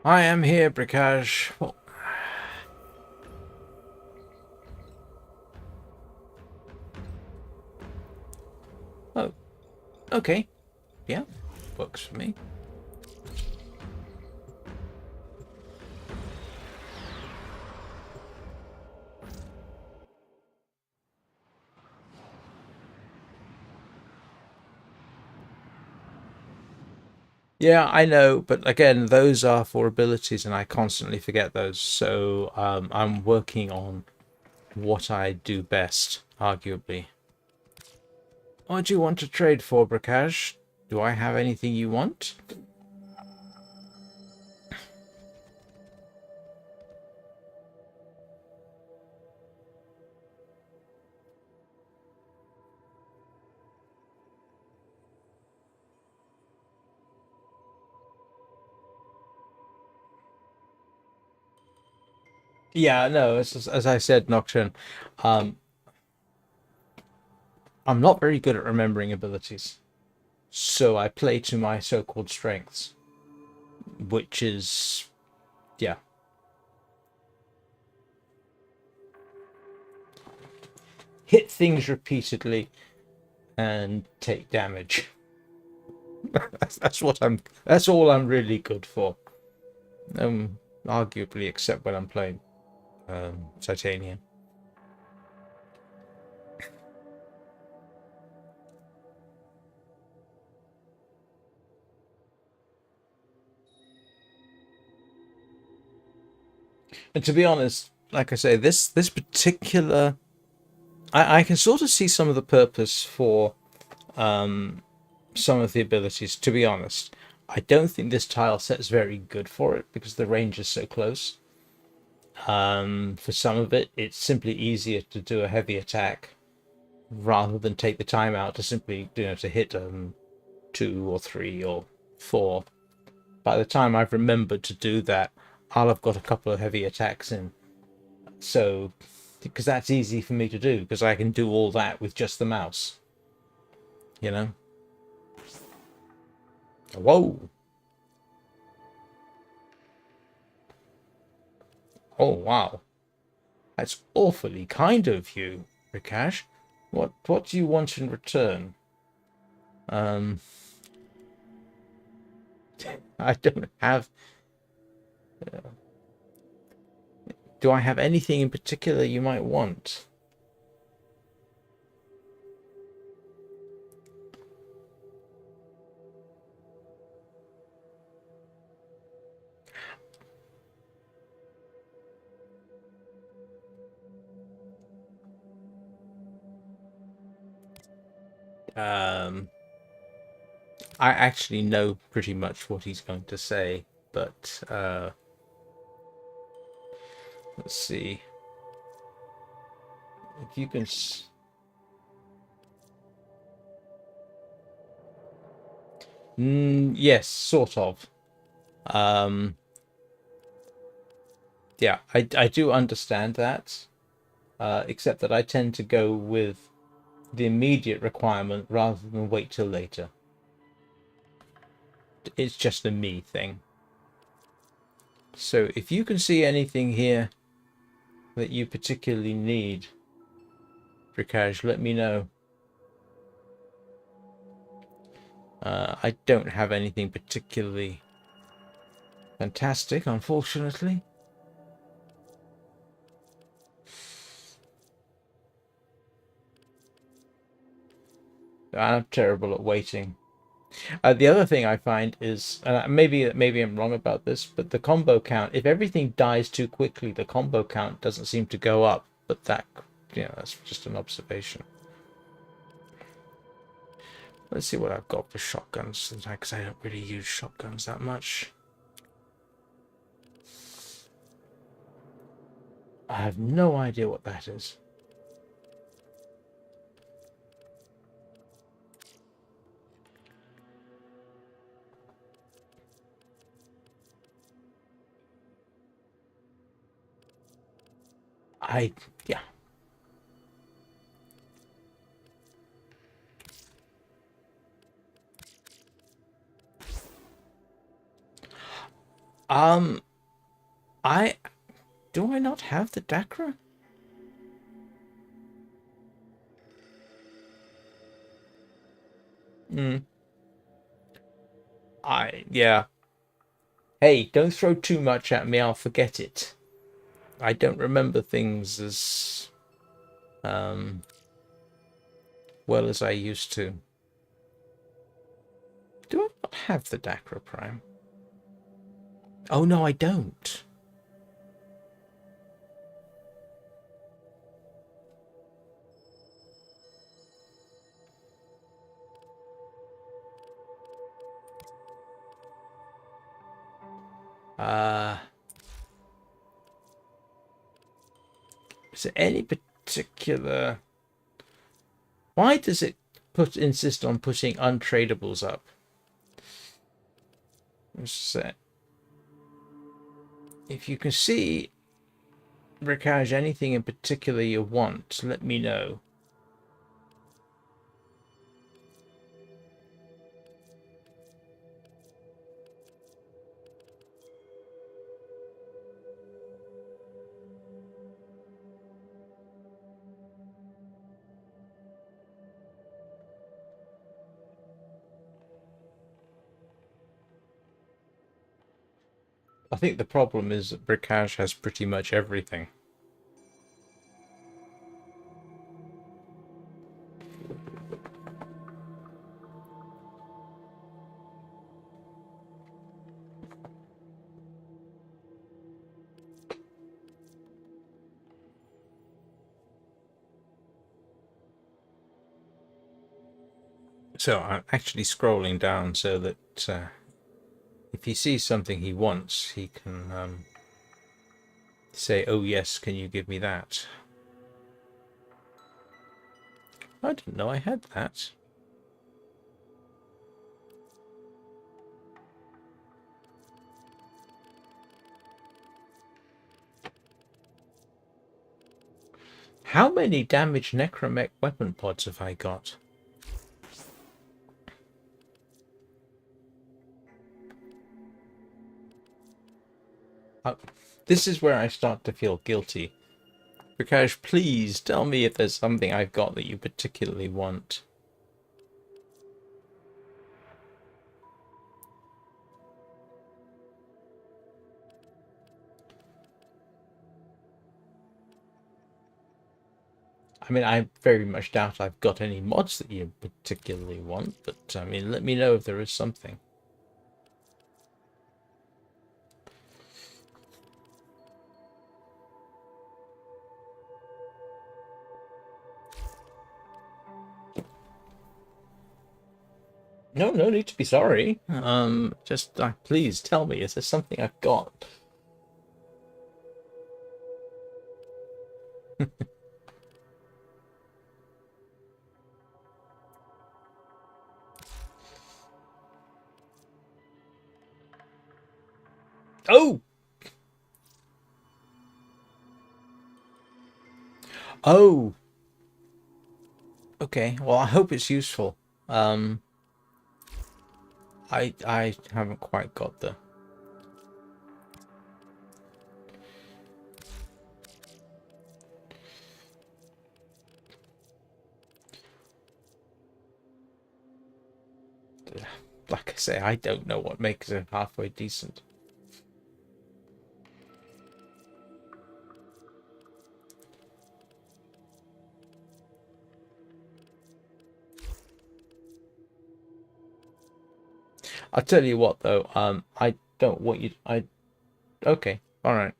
I am here, Prakash. Oh. Oh, okay. Yeah, works for me. Yeah, I know, but again, those are for abilities, and I constantly forget those. So I'm working on what I do best, arguably. What do you want to trade for, Prakash? Do I have anything you want? Yeah, no, as I said, Nocturne, I'm not very good at remembering abilities. So I play to my so-called strengths, which is, yeah. hit things repeatedly and take damage. That's what I'm. That's all I'm really good for. Arguably, except when I'm playing Titanium. And to be honest, like I say, this particular, I can sort of see some of the purpose for some of the abilities. To be honest, I don't think this tile set is very good for it because the range is so close. For some of it, it's simply easier to do a heavy attack rather than take the time out to simply, to hit 2 or 3 or 4. By the time I've remembered to do that, I'll have got a couple of heavy attacks in. So, because that's easy for me to do, because I can do all that with just the mouse. Whoa! Oh, wow. That's awfully kind of you, Rikash. What do you want in return? I don't have... do I have anything in particular you might want? I actually know pretty much what he's going to say, but let's see. If you can... yes, sort of. Yeah, I do understand that, except that I tend to go with the immediate requirement rather than wait till later. It's just a me thing. So if you can see anything here that you particularly need, Prakash, let me know. I don't have anything particularly fantastic, unfortunately. I'm terrible at waiting. The other thing I find is, maybe I'm wrong about this, but the combo count, if everything dies too quickly, the combo count doesn't seem to go up. But that's just an observation. Let's see what I've got for shotguns, because I don't really use shotguns that much. I have no idea what that is. Yeah. Do I not have the Dakra? Yeah. Hey, don't throw too much at me, I'll forget it. I don't remember things as well as I used to. Do I not have the Dakra Prime? Oh no, I don't. Is there any particular... Why does it insist on putting untradables up? If you can see, Rikaj, anything in particular you want, let me know. I think the problem is that Brickage has pretty much everything. So I'm actually scrolling down so that if he sees something he wants, he can say, "Oh yes, can you give me that?" I didn't know I had that. How many damaged necromech weapon pods have I got? This is where I start to feel guilty. Because please tell me if there's something I've got that you particularly want. I mean, I very much doubt I've got any mods that you particularly want, but I mean, let me know if there is something. No, no need to be sorry. Just please tell me, is there something I've got? Oh! Oh! Okay, well, I hope it's useful. I haven't quite got the... Like I say, I don't know what makes it halfway decent. I'll tell you what, though. I don't want you... Okay, alright.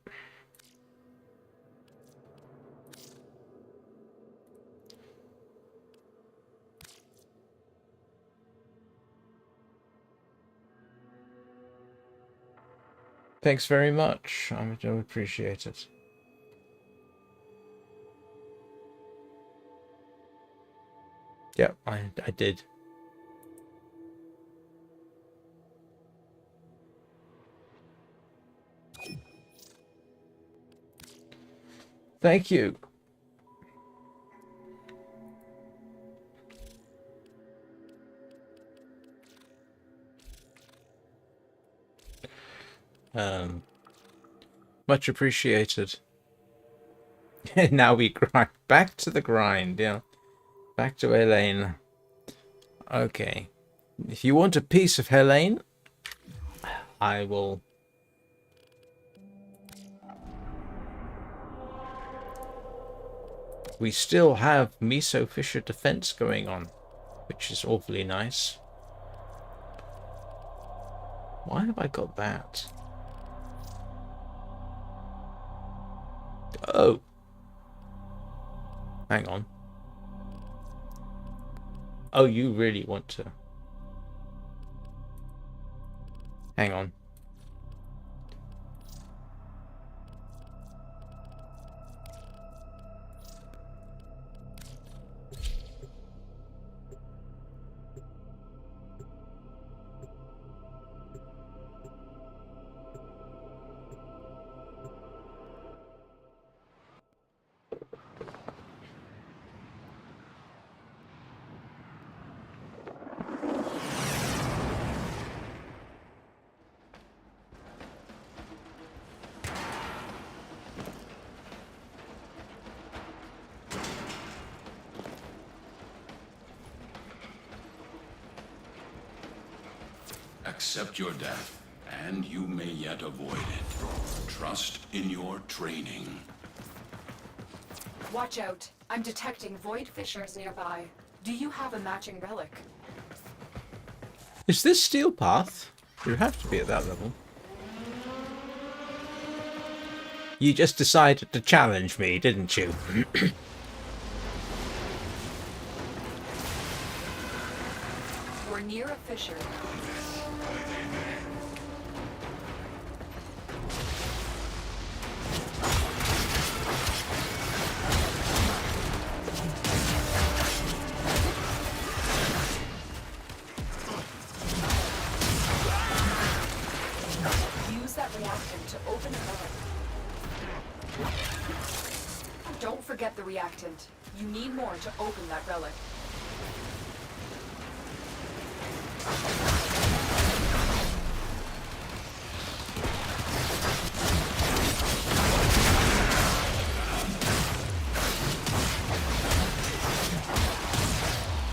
Thanks very much. I do appreciate it. Yep, I did. Thank you. Much appreciated. Now we grind. Back to the grind, yeah. Back to Helene. Okay. If you want a piece of Helene, I will... We still have Miso Fisher defense going on, which is awfully nice. Why have I got that? Oh. Hang on. Oh, you really want to... Hang on. Accept your death And you may yet avoid it. Trust in your training. Watch out. I'm detecting void fissures nearby. Do you have a matching relic? Is this steel path? You have to be at that level. You just decided to challenge me, didn't you? You're near a fissure. Use that reactant to open a relic. Don't forget the reactant. You need more to open that relic.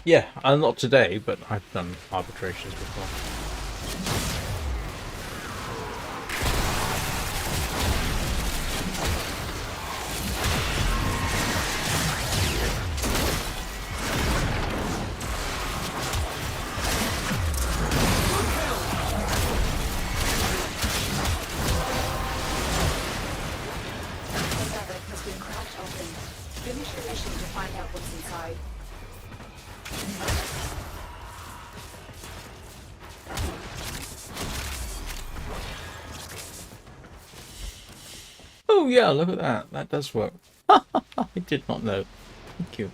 Yeah, not today, but I've done arbitrations before. The relic has been cracked open. Finish your mission to find out what's inside. Oh yeah, look at that. That does work. I did not know. Thank you.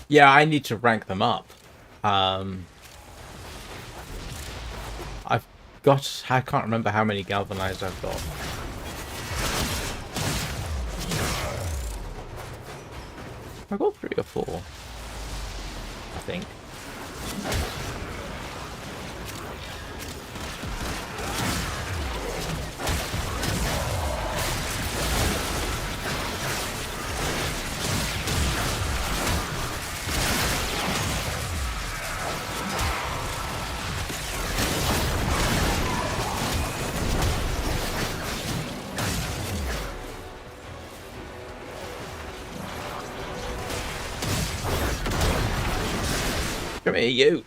Yeah, I need to rank them up. I've got... I can't remember how many galvanized I've got. I got 3 or 4. I think. Come here, you.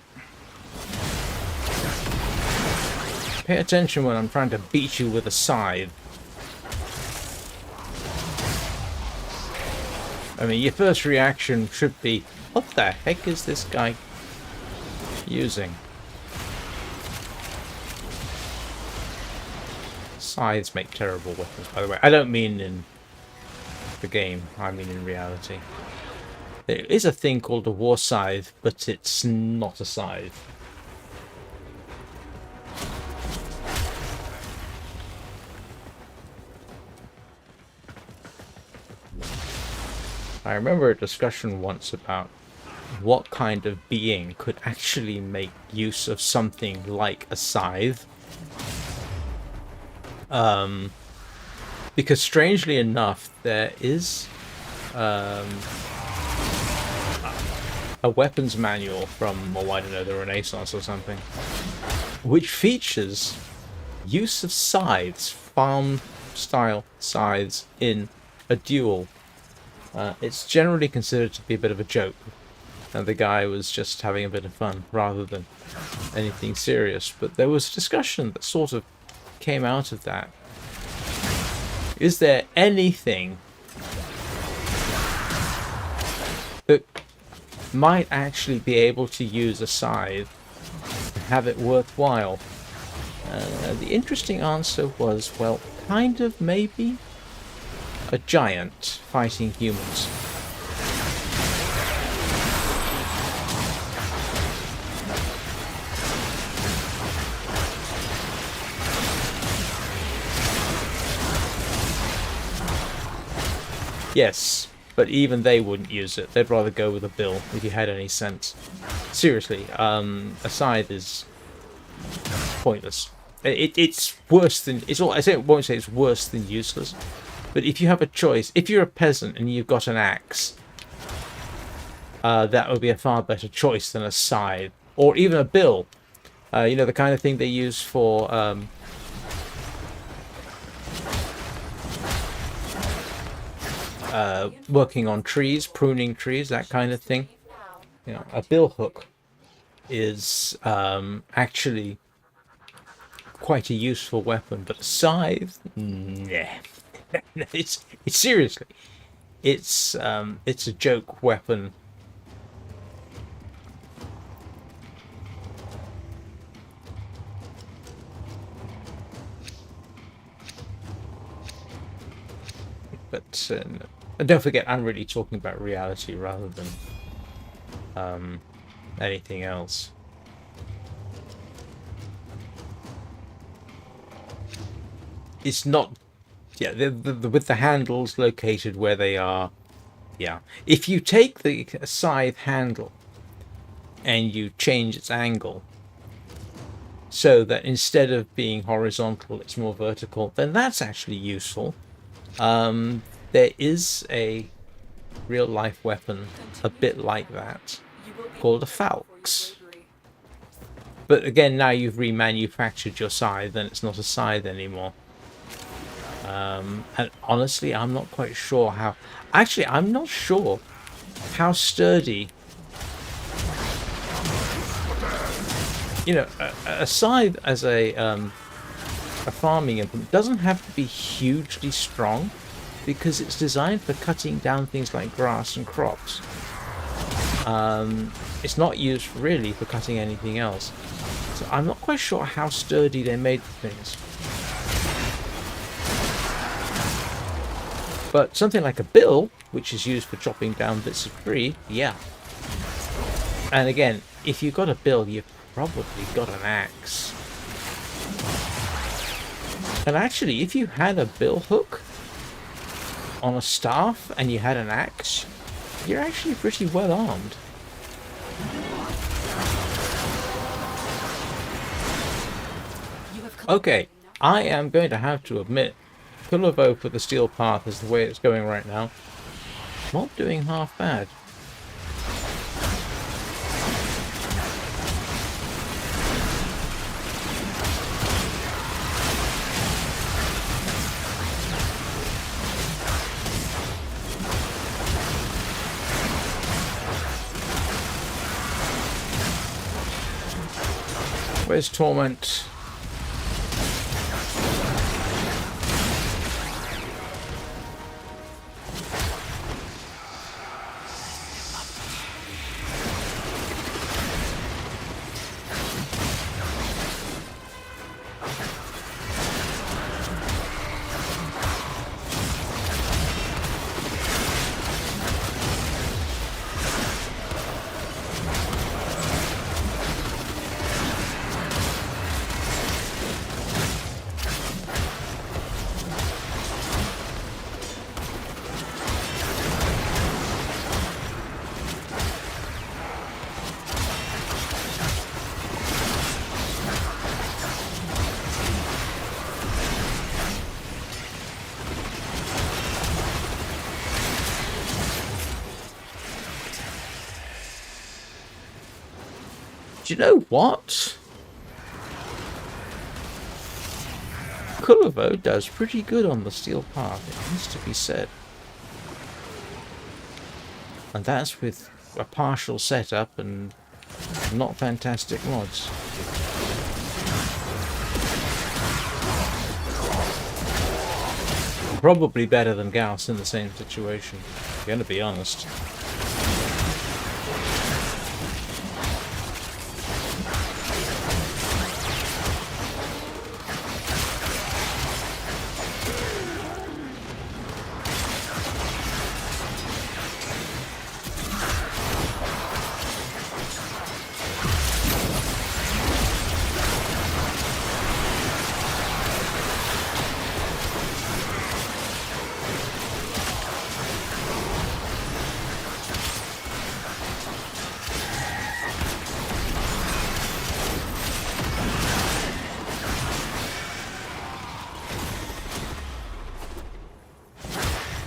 Pay attention when I'm trying to beat you with a scythe. I mean, your first reaction should be, what the heck is this guy using? Scythes make terrible weapons, by the way. I don't mean in the game, I mean in reality. There is a thing called a war scythe, but it's not a scythe. I remember a discussion once about what kind of being could actually make use of something like a scythe. Because strangely enough, there is a weapons manual from, oh, I don't know, the Renaissance or something, which features use of scythes, farm-style scythes, in a duel. It's generally considered to be a bit of a joke, and the guy was just having a bit of fun rather than anything serious. But there was a discussion that sort of came out of that. Is there anything that might actually be able to use a scythe and have it worthwhile? The interesting answer was, well, kind of, maybe. A giant fighting humans. Yes, but even they wouldn't use it. They'd rather go with a bill, if you had any sense. Seriously, a scythe is pointless. It's worse than... I won't say it's worse than useless. But if you have a choice, if you're a peasant and you've got an axe, that would be a far better choice than a scythe. or even a bill. You know, the kind of thing they use for working on trees, pruning trees, that kind of thing. You know, a bill hook is actually quite a useful weapon, but a scythe, nah. it's seriously, it's a joke weapon. But and don't forget, I'm really talking about reality rather than anything else. It's not, yeah, with the handles located where they are. Yeah, if you take the scythe handle and you change its angle so that instead of being horizontal, it's more vertical, then that's actually useful. There is a real-life weapon a bit like that called a falx. But again, now you've remanufactured your scythe, and it's not a scythe anymore. And honestly, I'm not quite sure how... Actually, I'm not sure how sturdy... You know, a scythe as a farming implement doesn't have to be hugely strong, because it's designed for cutting down things like grass and crops. It's not used really for cutting anything else. So I'm not quite sure how sturdy they made the things. But something like a bill, which is used for chopping down bits of tree, yeah. And again, if you've got a bill, you've probably got an axe. And actually, if you had a bill hook on a staff and you had an axe, you're actually pretty well armed. Okay, I am going to have to admit, Kullervo for the steel path is the way it's going right now. Not doing half bad. Where's Torment? Do you know what? Kullervo does pretty good on the steel path, it needs to be said. And that's with a partial setup and not fantastic mods. Probably better than Gauss in the same situation, I'm gonna be honest.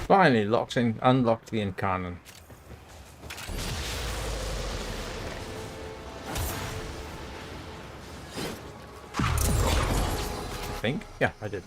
Finally unlocked the Incarnon. think. Yeah, I did.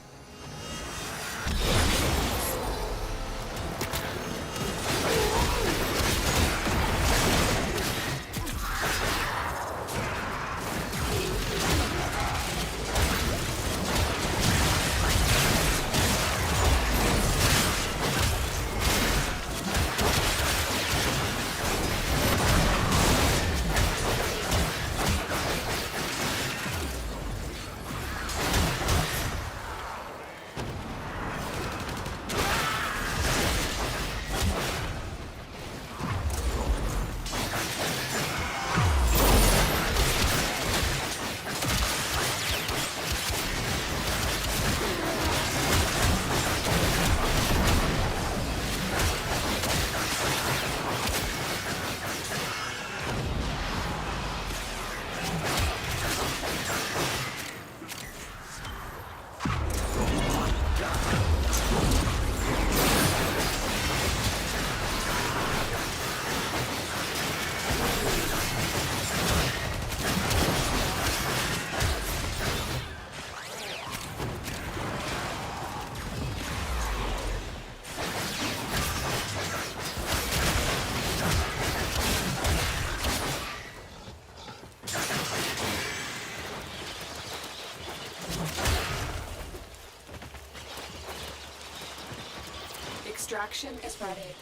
Extraction is ready.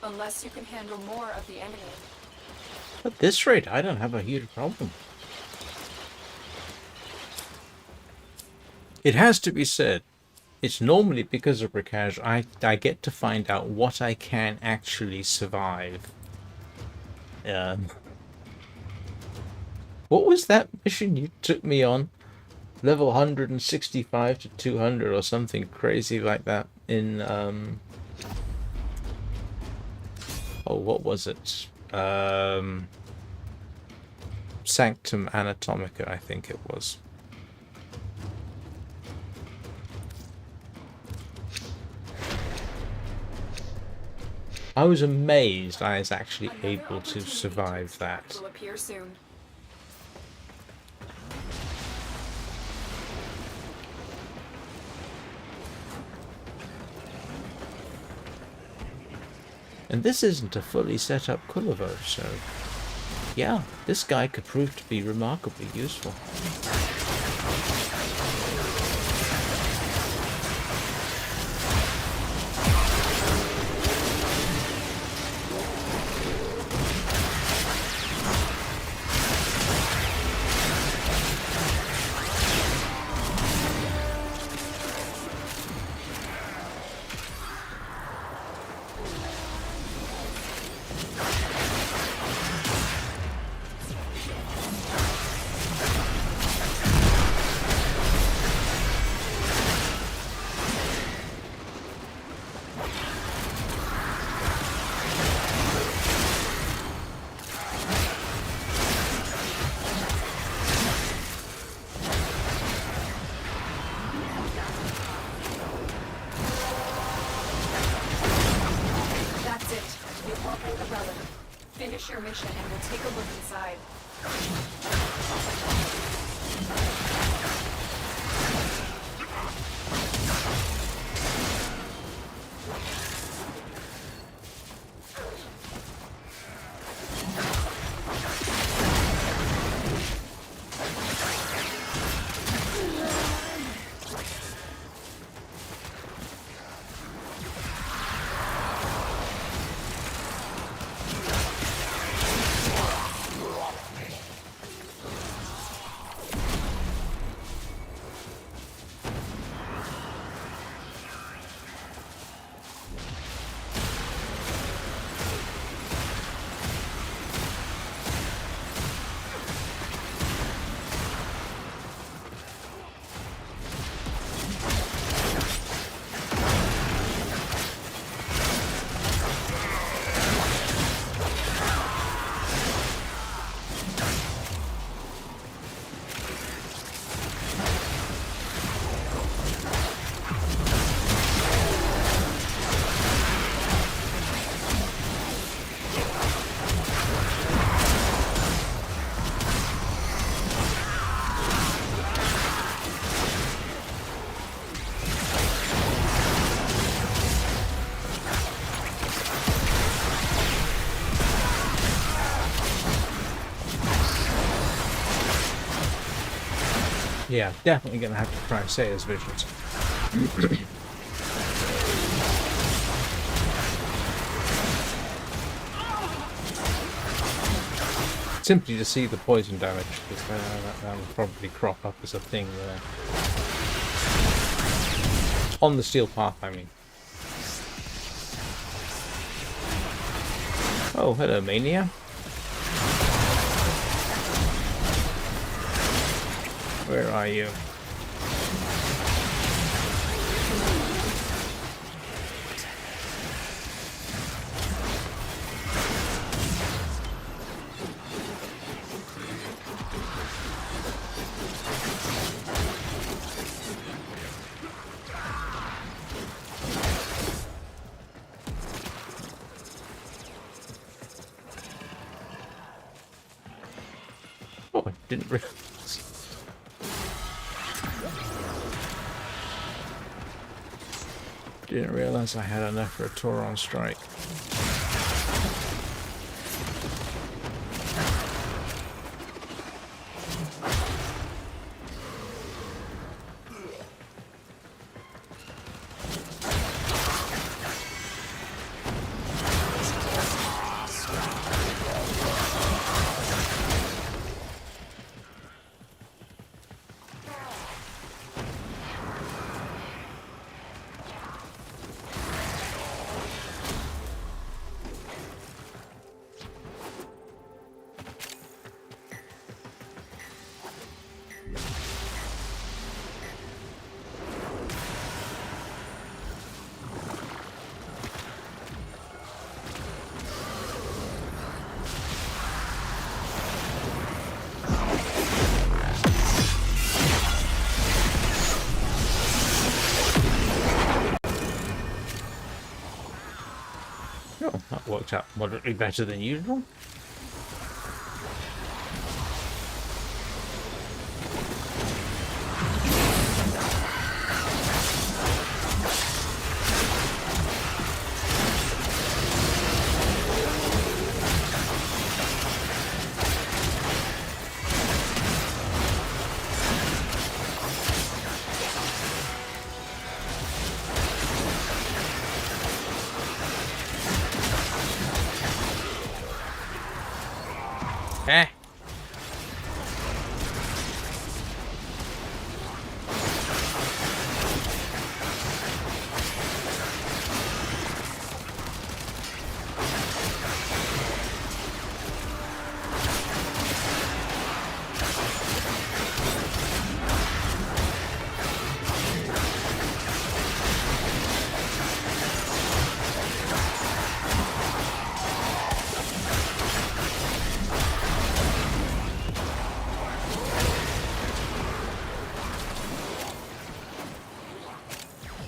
Unless you can handle more of the enemy. At this rate, I don't have a huge problem. It has to be said, it's normally because of Brickage I get to find out what I can actually survive. What was that mission you took me on? Level 165 to 200 or something crazy like that in oh, what was it? Sanctum Anatomica, I think it was. I was amazed I was actually able to survive that. Will appear soon. And this isn't a fully set up Kullervo, so yeah, this guy could prove to be remarkably useful. Finish your mission and we'll take a look inside. Yeah, definitely going to have to try and say his visions. Simply to see the poison damage, because that'll probably crop up as a thing there. On the steel path, I mean. Oh, hello, Mania. Where are you? Oh, I didn't realize. Didn't realize I had enough for a Tauron strike. Oh, that worked out moderately better than usual. Eh.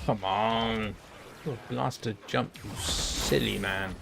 Come on. Oh, blasted jump, you silly man.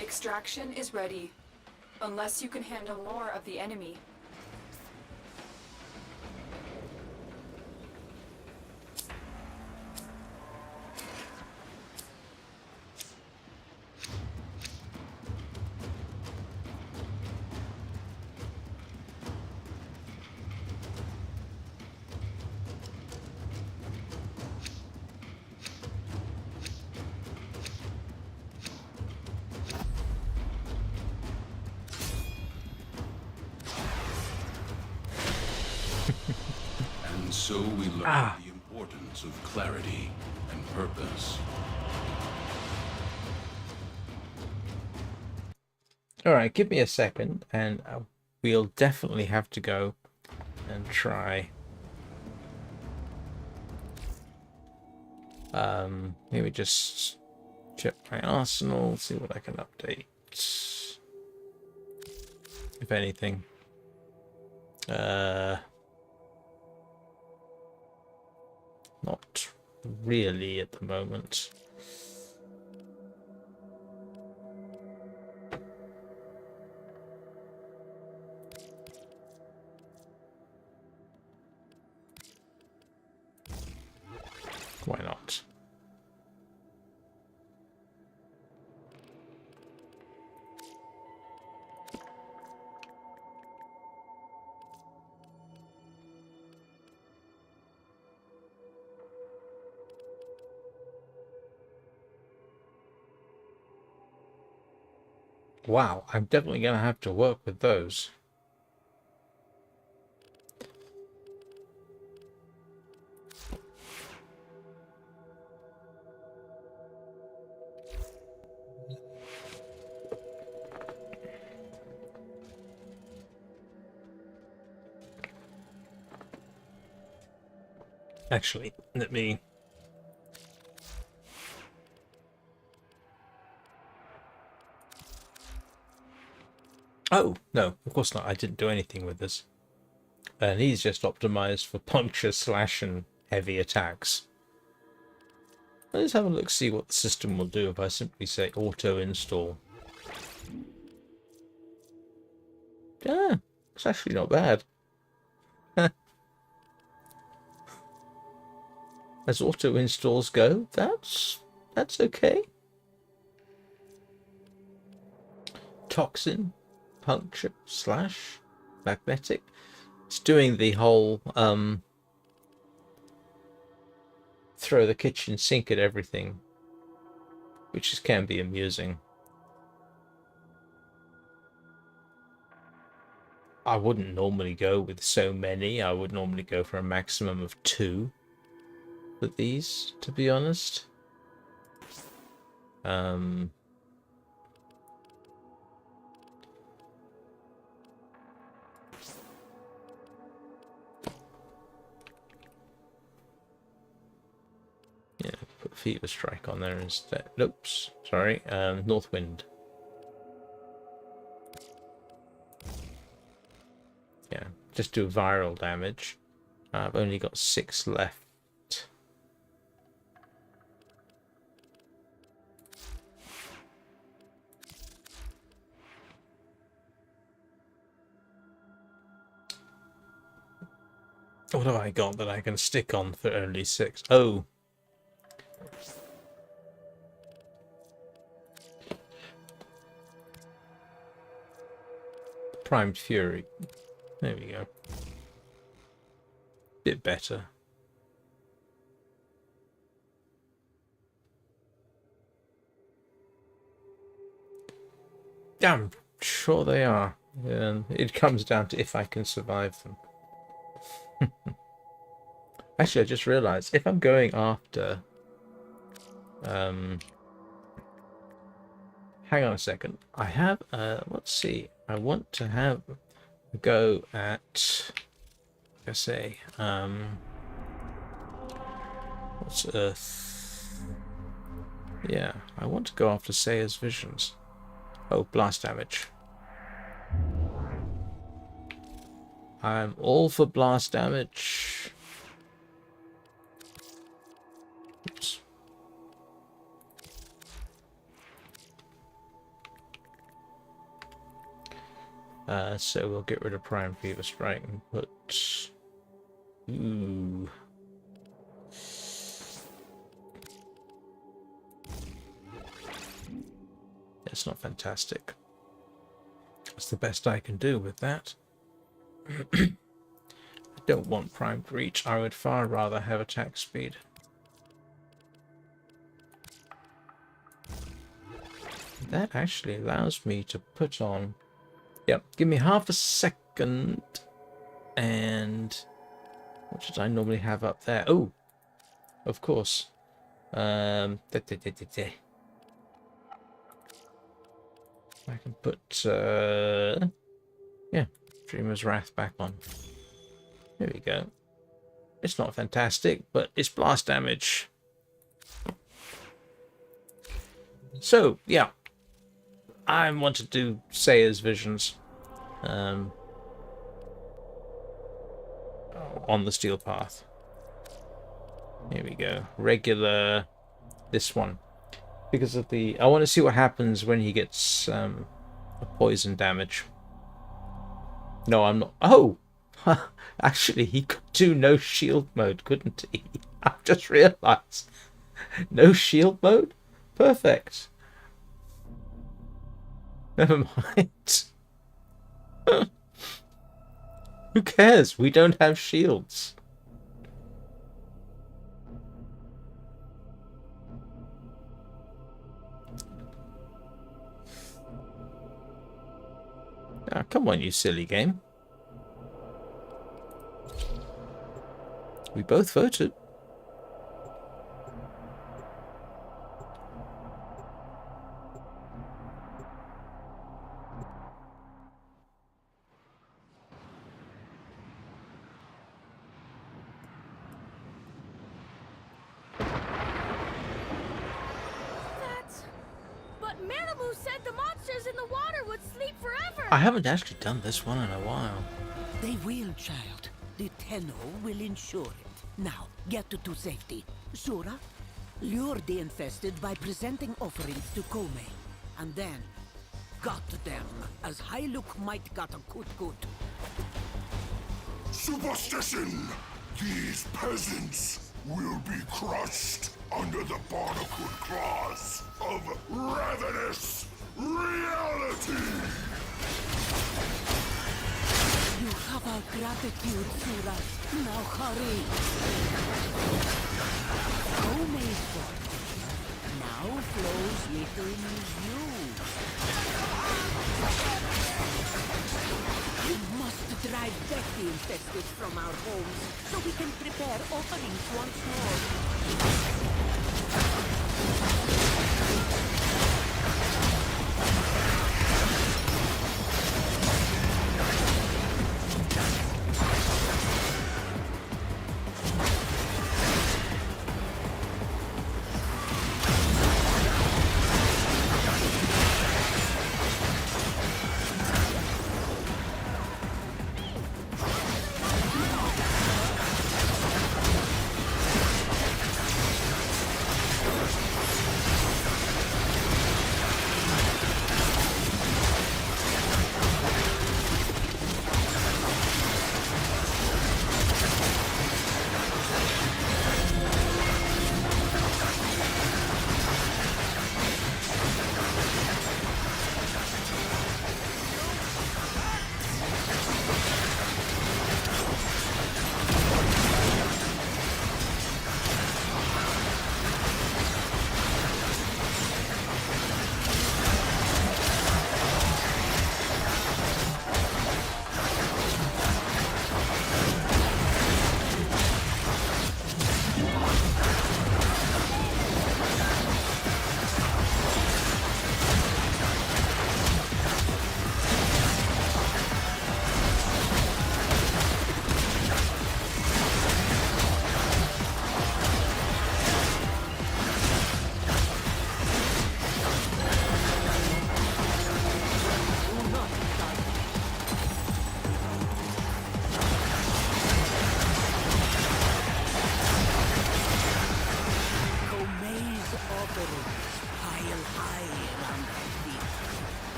Extraction is ready. Unless you can handle more of the enemy. And so we learn the importance of clarity and purpose. Alright, give me a second and we'll definitely have to go and try. Maybe just check my arsenal, see what I can update. if anything. Not really at the moment. Why not? Wow, I'm definitely going to have to work with those. Actually, let me... Oh, no, of course not. I didn't do anything with this. And he's just optimized for puncture, slash, and heavy attacks. Let's have a look, see what the system will do if I simply say auto install. Yeah, it's actually not bad. As auto installs go, that's okay. Toxin, puncture, slash, magnetic. It's doing the whole throw the kitchen sink at everything, which can be amusing. I wouldn't normally go with so many. I would normally go for a maximum of 2 with these, to be honest. Yeah, put Fever Strike on there instead. Oops, sorry. North Wind. Yeah, just do viral damage. I've only got 6 left. What have I got that I can stick on for only 6? Oh. Primed Fury. There we go. Bit better. I'm sure they are. It comes down to if I can survive them. Actually, I just realized if I'm going after... hang on a second. I have... let's see. I want to have a go at... Let's say... what's Earth? Yeah, I want to go after Sayer's Visions. Oh, blast damage. I'm all for blast damage. Oops. So we'll get rid of Prime Fever Strike and put... Ooh. That's not fantastic. That's the best I can do with that. I don't want primed reach. I would far rather have attack speed. That actually allows me to put on... Yep, give me half a second. And what should I normally have up there? Oh, of course. I can put yeah, Dreamer's Wrath back on. There we go. It's not fantastic, but it's blast damage. So yeah, I want to do Sayer's visions on the steel path. Here we go. Regular, this one. Because of the... I want to see what happens when he gets a poison damage. No, I'm not... Oh! Actually, he could do no shield mode, couldn't he? I've just realised. No shield mode? Perfect. Never mind. Who cares? We don't have shields. Ah, come on, you silly game. We both voted. But Manamu said the monsters in the water would sleep forever! I haven't actually done this one in a while. They will, child. The Tenno will ensure it. Now, get to safety. Shura, lure the infested by presenting offerings to Kome. And then, gut them as Hailuk might gut a kut-kut. Superstition! These peasants will be crushed under the barnacle claws of ravenous reality! You have our gratitude, Shura. Now hurry. Kome's body now flows within you. We must drive back the infested from our homes so we can prepare offerings once more.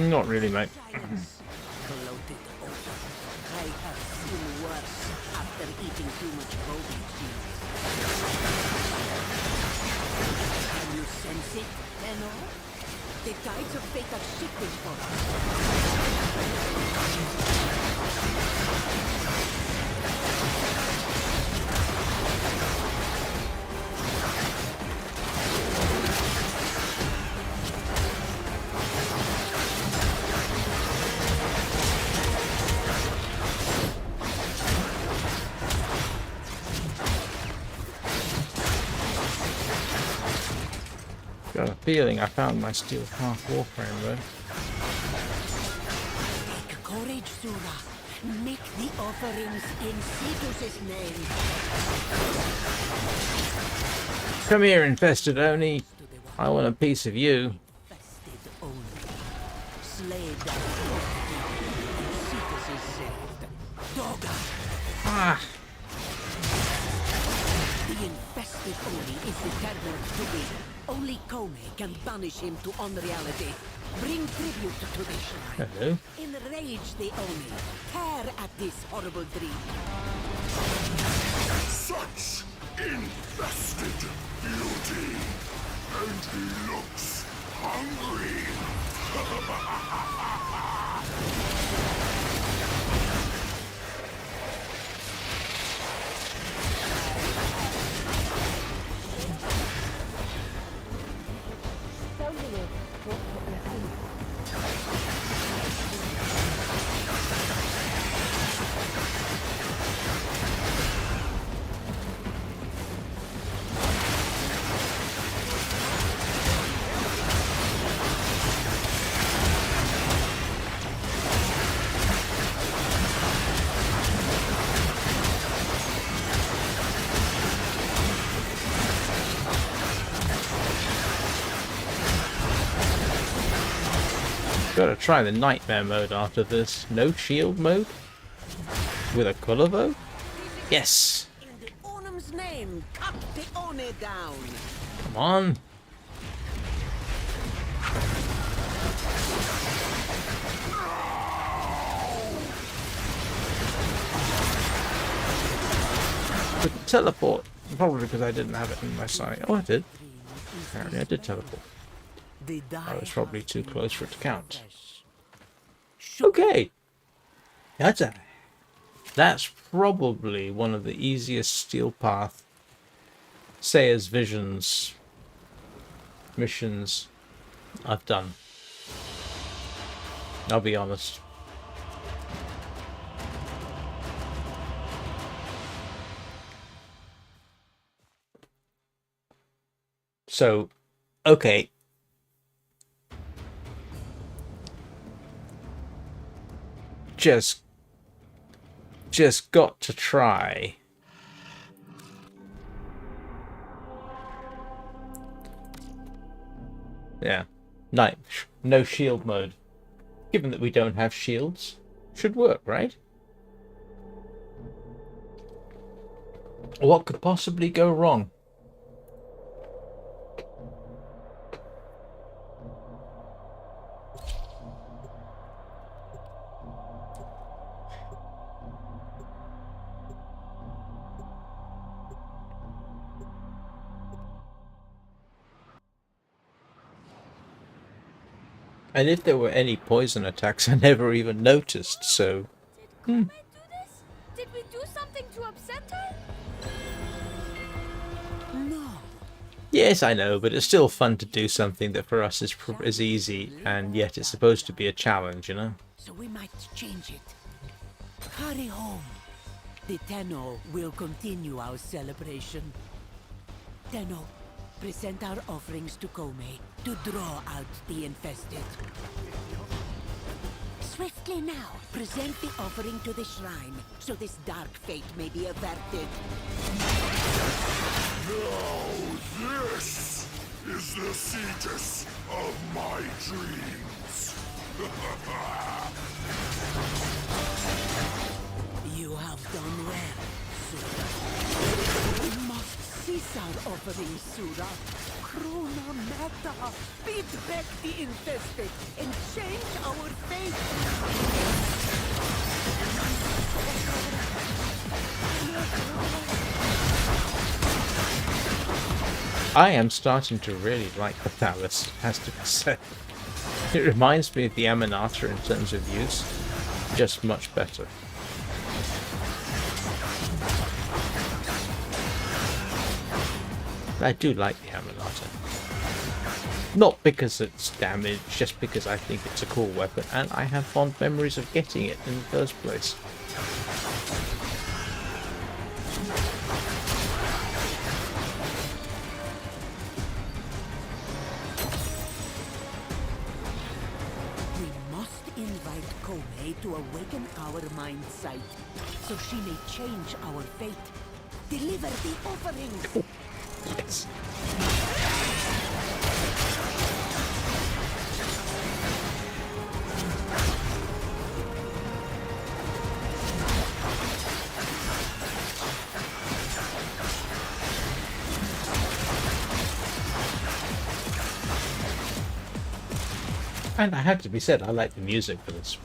Not really, mate. Bloated over. I have seen worse after eating too much Bobby cheese. Can you sense it, Tenno? The tides of fate are shifting for us. got a feeling I found my steel half warframe though. Take courage, Sura. Make the offerings in Cetus's name. Come here, infested Oni. I want a piece of you. Infested only. Slay that Cetus is saved. Doga. Ah, The infested Oni is determined to win. Only Kome can banish him to unreality. Bring tribute to the shrine. hello. Enrage the Oni. Tear at this horrible dream. Such infested beauty, and he looks hungry. Gotta try the nightmare mode after this. No shield mode? With a Kullervo? Yes! In the Onum's name, cut the Oni down. Come on! Could teleport. Probably because I didn't have it in my sight. Oh, I did. Apparently I did teleport. I was probably too close for it to count. Okay. That's probably one of the easiest steel path Sayers Visions missions I've done. I'll be honest. So, okay. Just got to try. Yeah. No shield mode. Given that we don't have shields, should work, right? What could possibly go wrong? And if there were any poison attacks, I never even noticed, so... Did Kome do this? Did we do something to upset her? No. Yes, I know, but it's still fun to do something that for us is easy, and yet it's supposed to be a challenge, you know? So we might change it. Hurry home. The Tenno will continue our celebration. Tenno, present our offerings to Kome to draw out the infested. Swiftly now, present the offering to the shrine, so this dark fate may be averted. Now this is the Cetus of my dreams. You have done well, Sura. We must cease our offering, Sura. Krona Meta, beat back the infested and change our fate. I am starting to really like the Palace, has to be said. It reminds me of the Aminata in terms of use, just much better. I do like the Aminata. Not because it's damaged, just because I think it's a cool weapon, and I have fond memories of getting it in the first place. Kome to awaken our mind sight, so she may change our fate. Deliver the offering! Yes. And I have to be said, I like the music for this.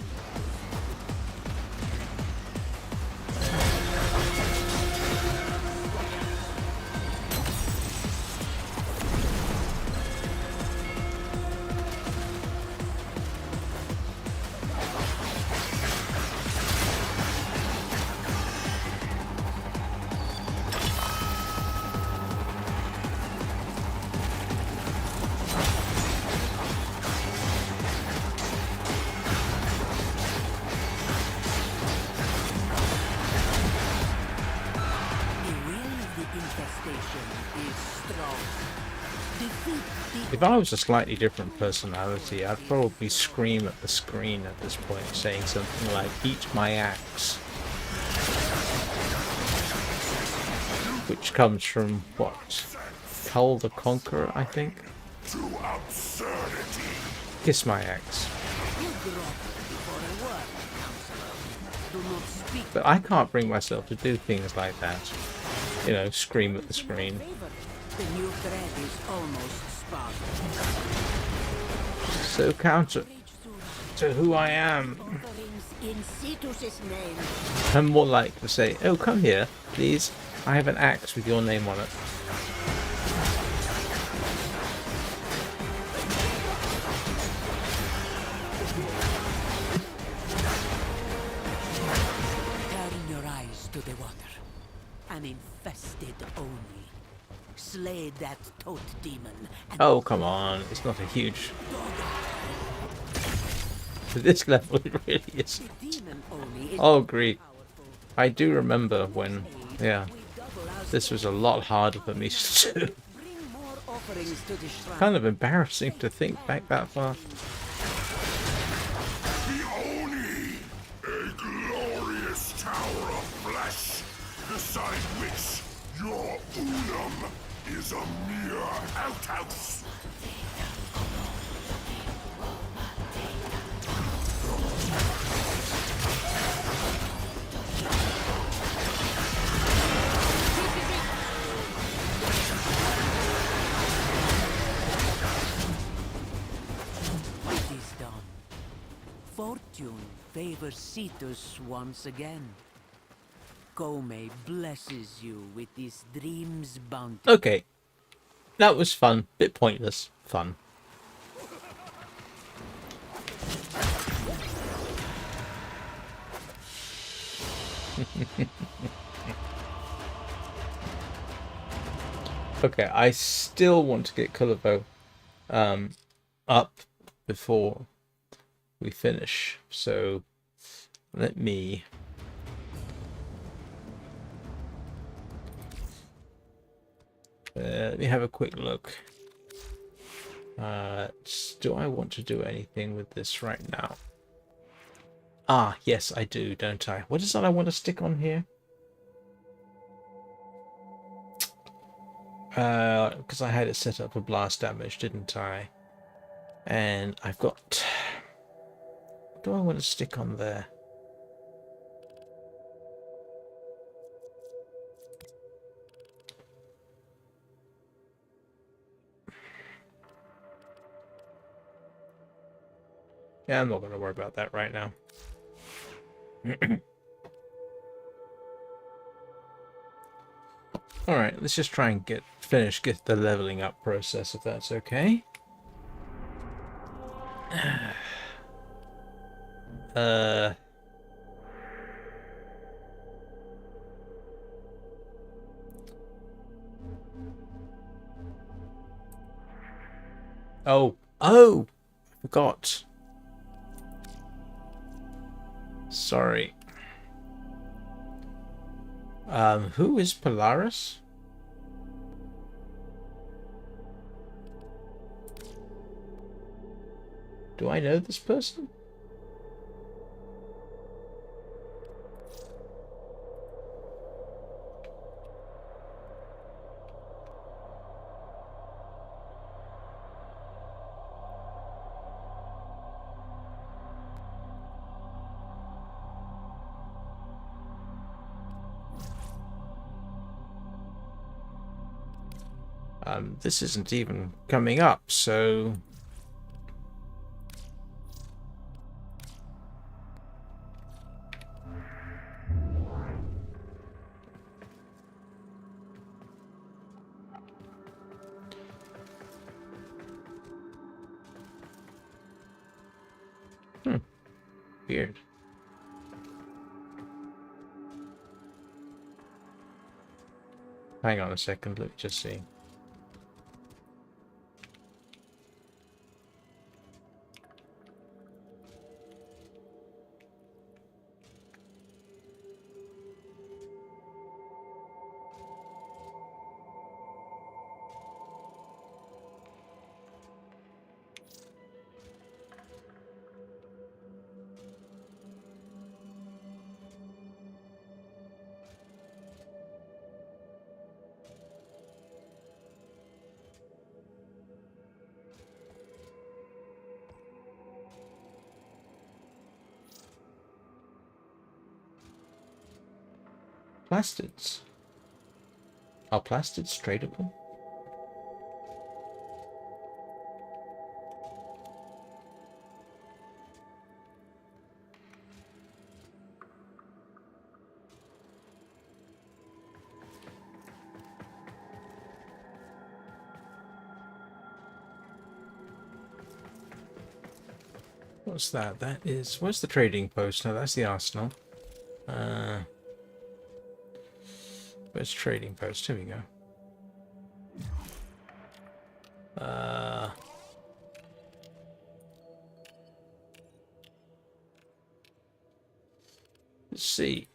If I was a slightly different personality, I'd probably scream at the screen at this point, saying something like, "Eat my axe." Which comes from, what? Kull the Conqueror, I think? Kiss my axe. But I can't bring myself to do things like that. You know, scream at the screen. The new thread is almost sparked. So counter to who I am. In Cetus's name. I'm more like to say, "Oh, come here, please. I have an axe with your name on it." Turn your eyes to the water. An infested only. Slay that toad demon. Oh, come on. It's not a huge... To this level, it really is. I'll agree. I do remember when... Yeah. This was a lot harder for me to do. Kind of embarrassing to think back that far. A glorious tower of flesh, beside which your unum is a mere outhouse. It is done. Fortune favors Cetus once again. Kome blesses you with this dream's bounty. Okay. That was fun. Bit pointless. Fun. Okay, I still want to get Kullervo up before we finish. So let me have a quick look. Do I want to do anything with this right now? Ah, yes, I do, don't I? What is that I want to stick on here? Because I had it set up for blast damage, didn't I? And I've got... What do I want to stick on there? Yeah, I'm not going to worry about that right now. Alright, let's just try and get the leveling up process, if that's okay. Oh! Forgot. Sorry. Who is Polaris? Do I know this person? This isn't even coming up, so... Weird. Hang on a second, let me just see. Plastids. Are plastids tradable? What's that? That is... Where's the trading post? No, that's the arsenal. Where's trading post? Here we go. Let's see.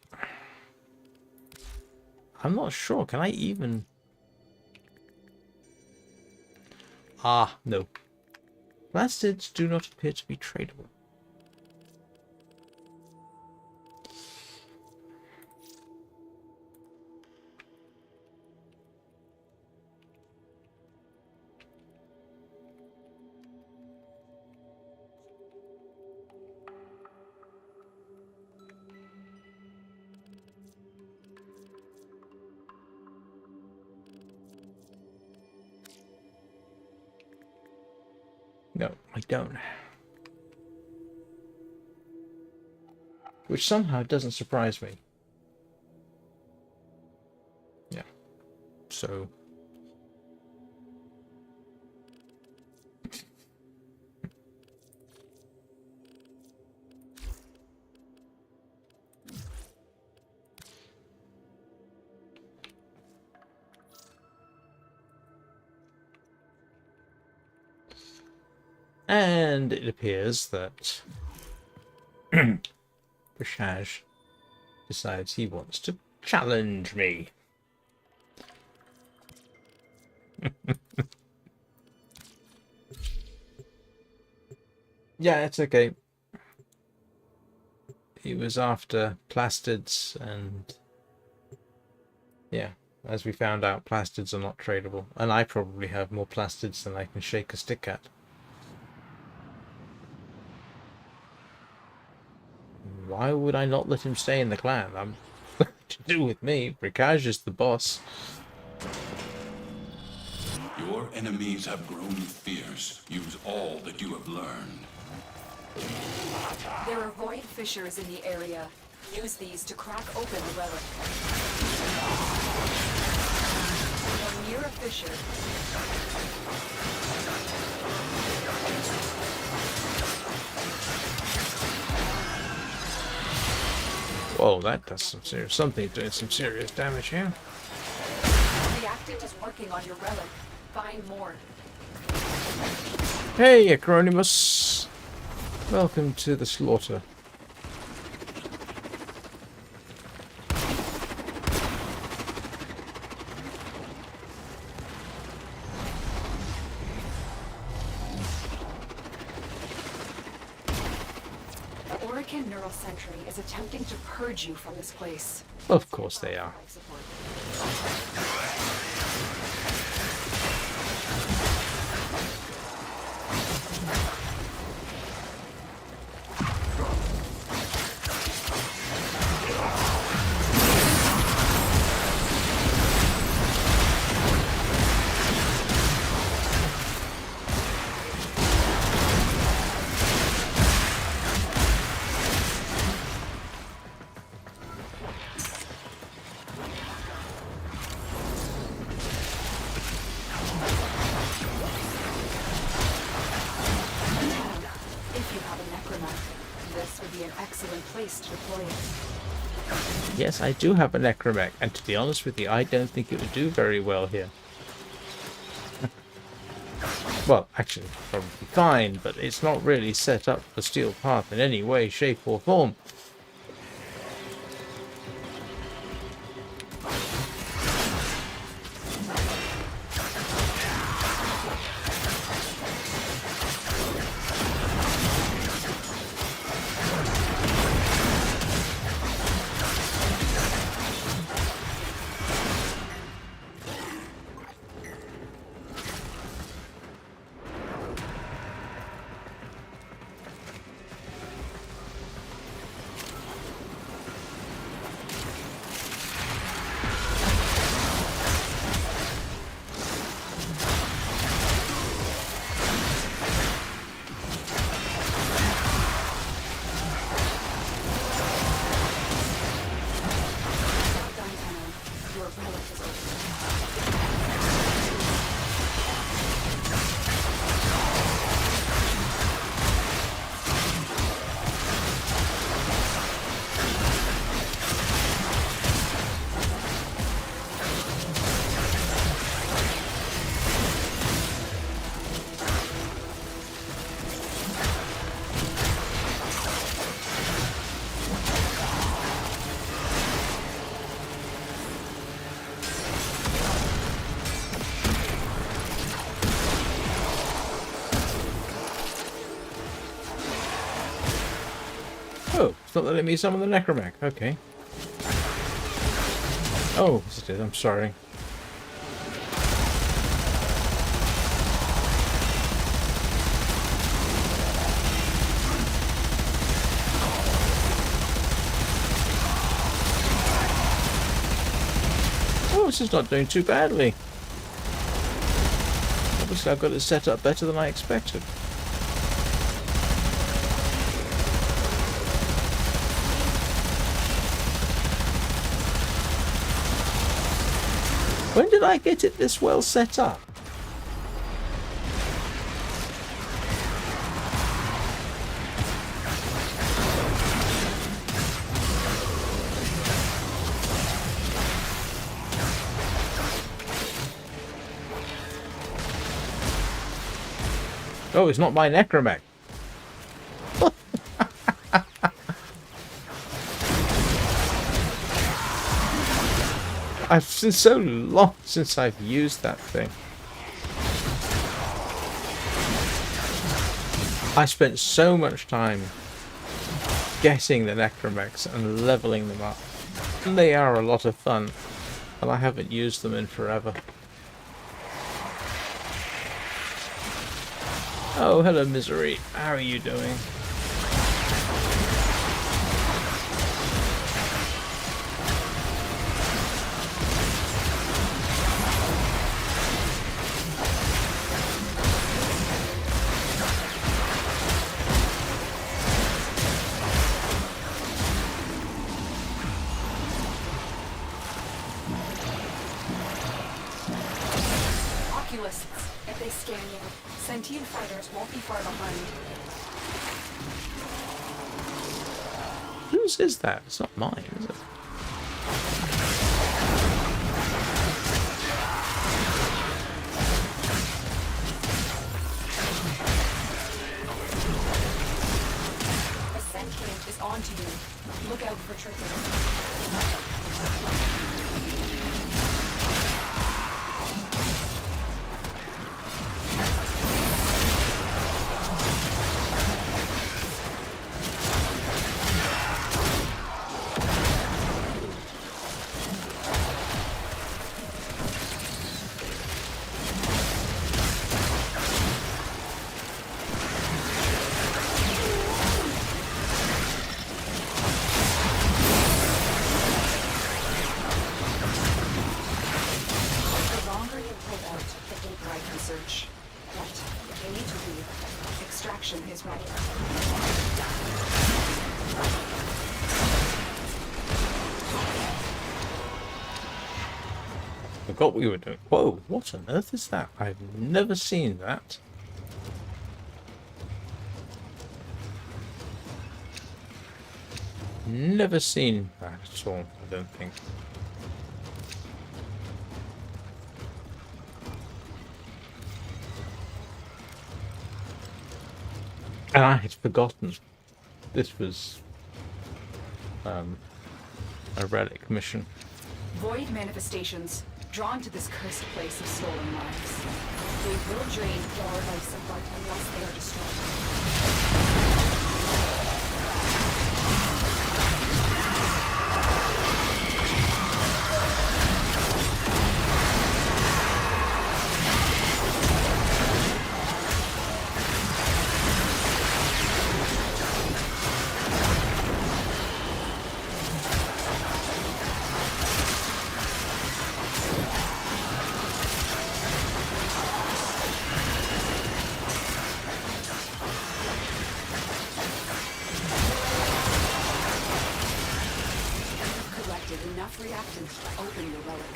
I'm not sure. Can I even... Ah, no. Plastids do not appear to be tradable. No, I don't. Which somehow doesn't surprise me. Yeah. So... And it appears that Prashaj decides he wants to challenge me. Yeah, it's okay. He was after plastids and... Yeah, as we found out, plastids are not tradable. And I probably have more plastids than I can shake a stick at. Why would I not let him stay in the clan? I'm to do with me. Prakash is the boss. Your enemies have grown fierce. Use all that you have learned. There are void fissures in the area. Use these to crack open the relic. You're near a fissure. Whoa, that does some serious... Something doing some serious damage here. Reactant is working on your relic. Find more. Hey, Acronymus! Welcome to the slaughter. The Orican Neural Sentry is attempting to purge you from this place. Of course they are. be an excellent place to deploy it. Yes, I do have a necromech, and to be honest with you, I don't think it would do very well here. Well, actually, probably fine, but it's not really set up for Steel Path in any way, shape, or form. Your relic is open. Oh, it's not letting me summon the necromech. Okay. Oh, yes it is. I'm sorry. Oh, this is not doing too badly. Obviously, I've got it set up better than I expected. When did I get it this well set up? Oh, it's not my necromech. I've been so long since I've used that thing. I spent so much time getting the necromechs and leveling them up. And they are a lot of fun, and I haven't used them in forever. Oh, hello, Misery. How are you doing? Oculists, if they scan you, sentient fighters won't be far behind. Whose is that? It's not mine, is it? A sentient is onto you. Look out for triggers. The longer you hold out, the deeper I can search. But if you need to leave, extraction is ready. Forgot we were doing. Whoa, what on earth is that? I've never seen that. never seen that at all, I don't think. And I had forgotten this was a relic mission. Void manifestations, drawn to this cursed place of stolen lives. They will drain all life support unless they are destroyed. Enough reactants to open your relic.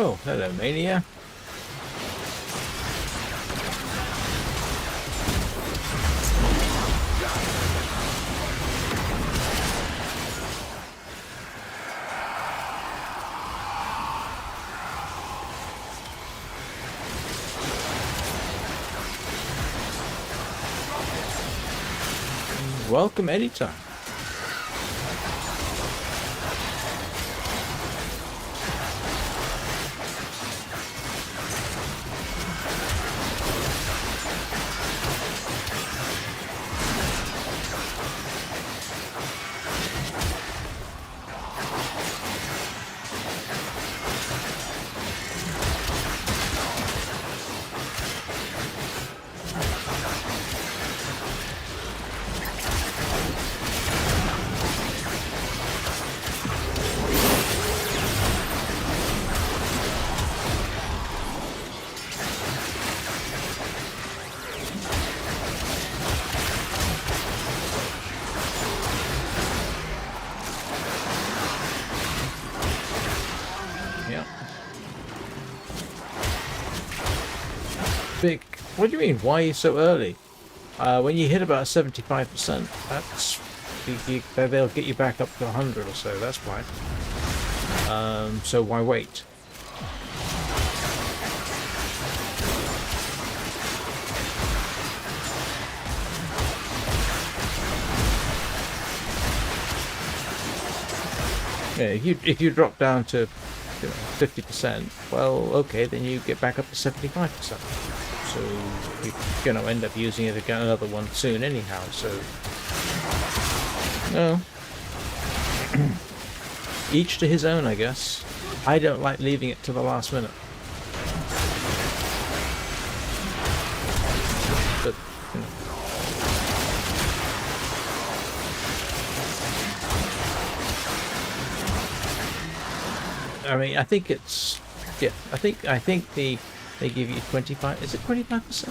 Oh, hello, Mania. Welcome anytime. Big. What do you mean? Why are you so early? When you hit about 75%, that's they'll get you back up to 100 or so. That's why. So why wait? Yeah, if you drop down to 50%, well, okay, then you get back up to 75%. So you're going to end up using it again, another one soon anyhow, so... No. Each to his own, I guess. I don't like leaving it to the last minute. But, you know. I mean, I think it's... Yeah, I think they give you 25... Is it 25%?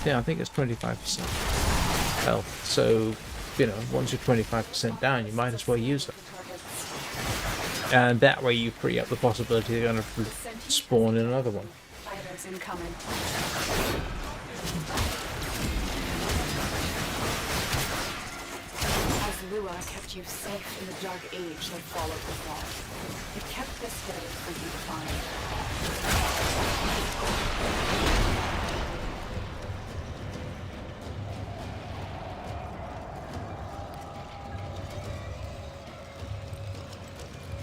Yeah, I think it's 25% health. So, you know, once you're 25% down, you might as well use it. And that way you free up the possibility of going to spawn in another one. Items incoming. As Lua kept you safe in the dark age that followed the fall, it kept this hidden for you to find.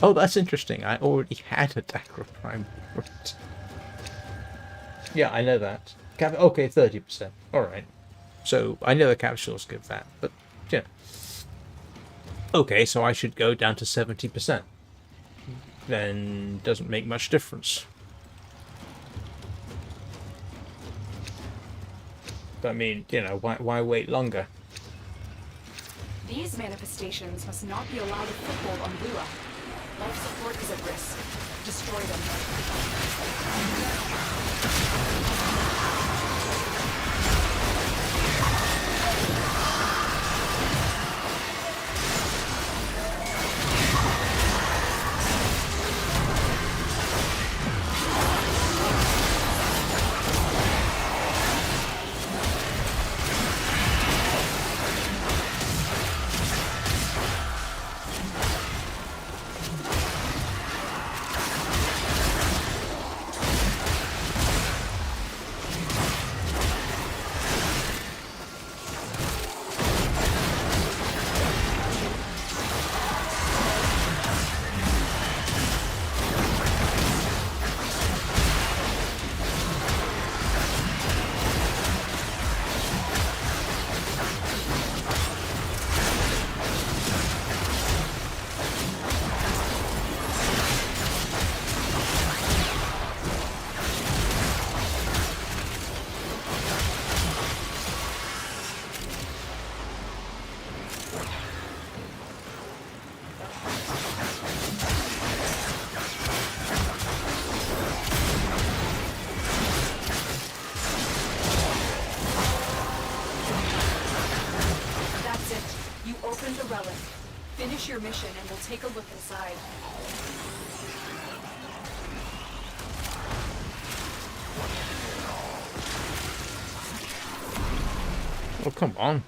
Oh, that's interesting. I already had a Gauss Prime. Right. Yeah, I know that. Okay, 30%. Alright. So, I know the capsules give that, but, yeah. Okay, so I should go down to 70%. Then, doesn't make much difference. I mean, you know, why wait longer? These manifestations must not be allowed a foothold on Lua. Life support is at risk. Destroy them. Finish your mission and we'll take a look inside. Oh, come on.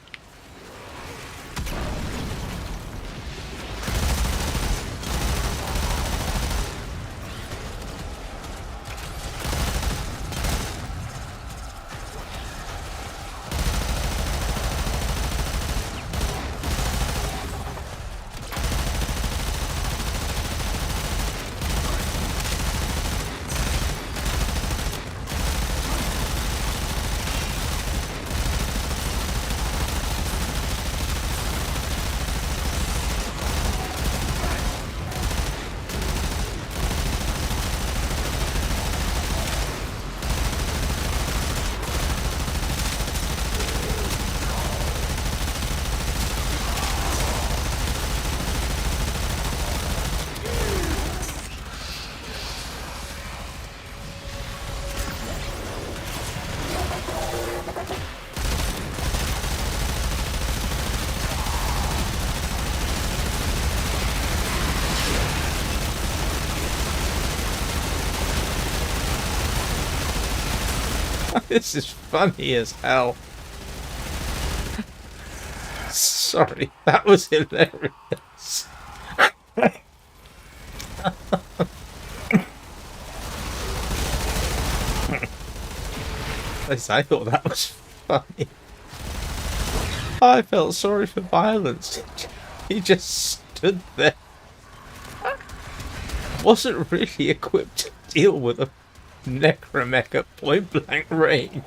This is funny as hell. Sorry, that was hilarious. At least I thought that was funny. I felt sorry for Violence. He just stood there. Wasn't really equipped to deal with a necromech at point blank range.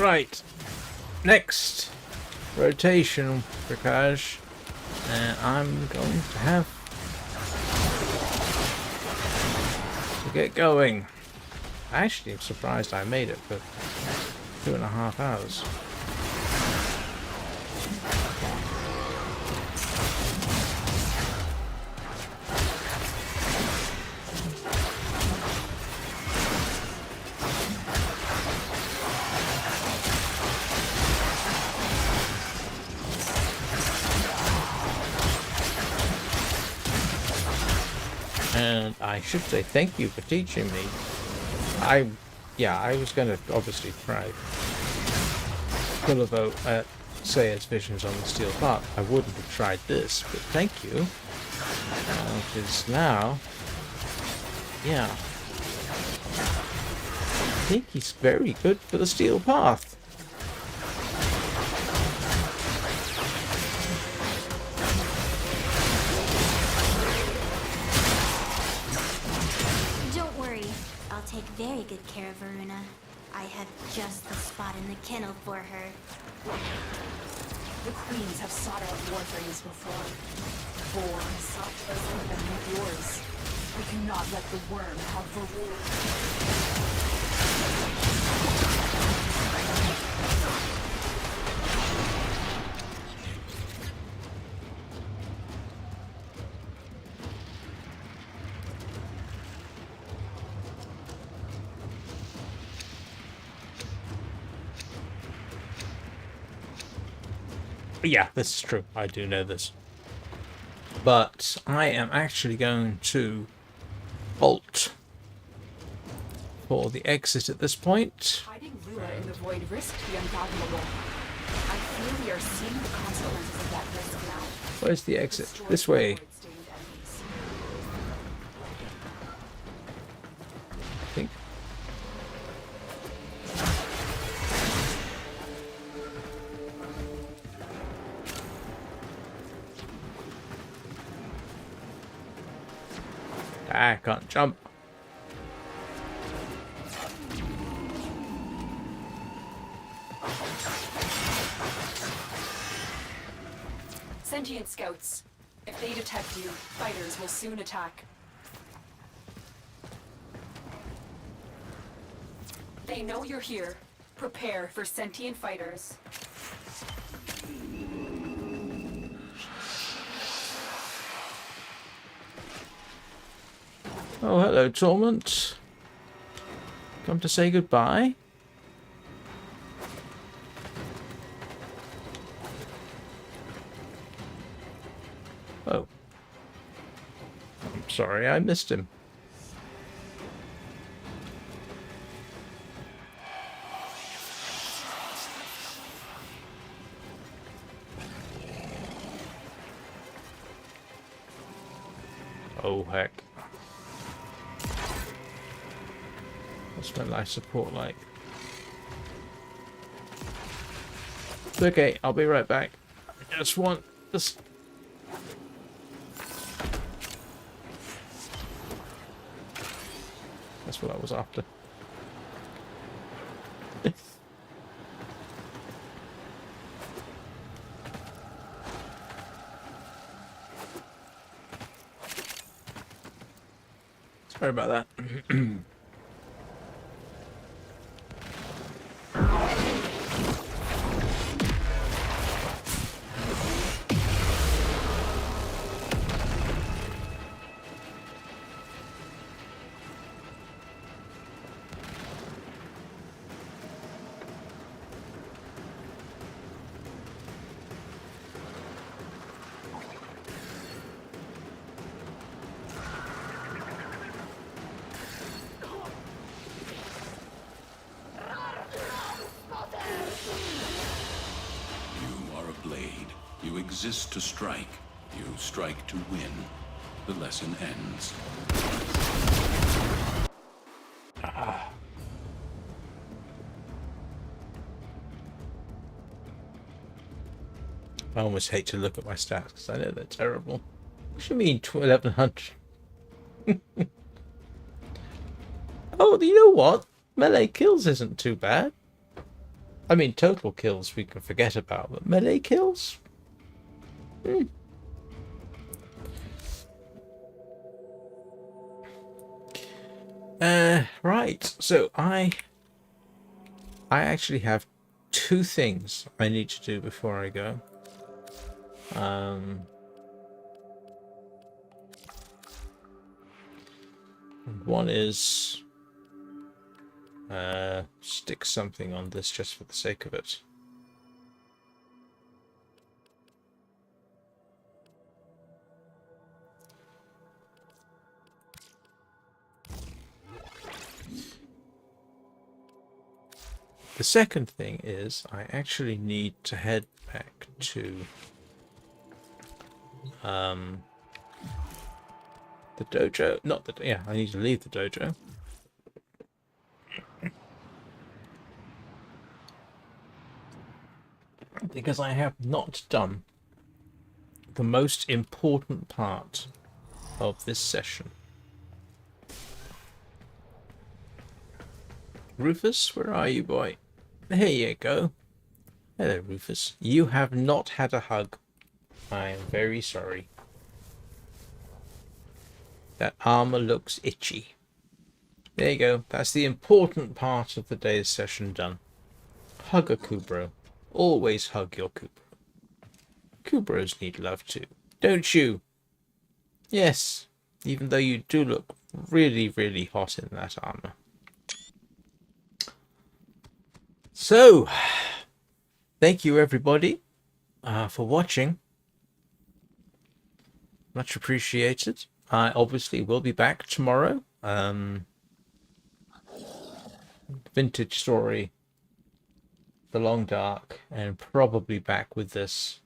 Right. Next. Rotation Prakash. And I'm going to have to get going. Actually, I'm surprised I made it for 2.5 hours. And I should say thank you for teaching me. I was going to obviously try Kullervo at Sayed's Visions on the Steel Path. I wouldn't have tried this, but thank you. Because now, yeah, I think he's very good for the Steel Path. Don't worry, I'll take very good care of Voruna. I have just the spot in the kennel for her. The queens have sought out warframes before. Vor sought to present them with yours. We cannot let the worm have Voruna. Yeah, this is true. I do know this. But I am actually going to bolt for the exit at this point. Hiding Lua in the void risked the unfathomable. I feel we are seeing the consequences of that risk now. Where's the exit? Destroy This way. void-stained enemies. I think. I can't jump. Sentient scouts. If they detect you, fighters will soon attack. They know you're here. Prepare for sentient fighters. Oh, hello, Torment. Come to say goodbye? Oh. I'm sorry, I missed him. Oh, heck. What's my life support like? It's okay, I'll be right back. I just want this. That's what I was after. Sorry about that. You exist to strike. You strike to win. The lesson ends. I almost hate to look at my stats because I know they're terrible. What do you mean 1100? Oh, you know what? Melee kills isn't too bad. I mean, total kills we can forget about, but melee kills? Right. So I actually have two things I need to do before I go. One is stick something on this just for the sake of it. The second thing is I actually need to head back to the dojo. Not the, yeah, I need to leave the dojo. Because I have not done the most important part of this session. Rufus, where are you, boy? Here you go. Hello, Rufus. You have not had a hug. I am very sorry. That armor looks itchy. There you go. That's the important part of the day's session done. Hug a Kubro. Always hug your Kubro. Kubros need love too. Don't you? Yes. Even though you do look really, really hot in that armor. So, thank you everybody for watching. Much appreciated. I obviously will be back tomorrow. Vintage Story, The Long Dark, and probably back with this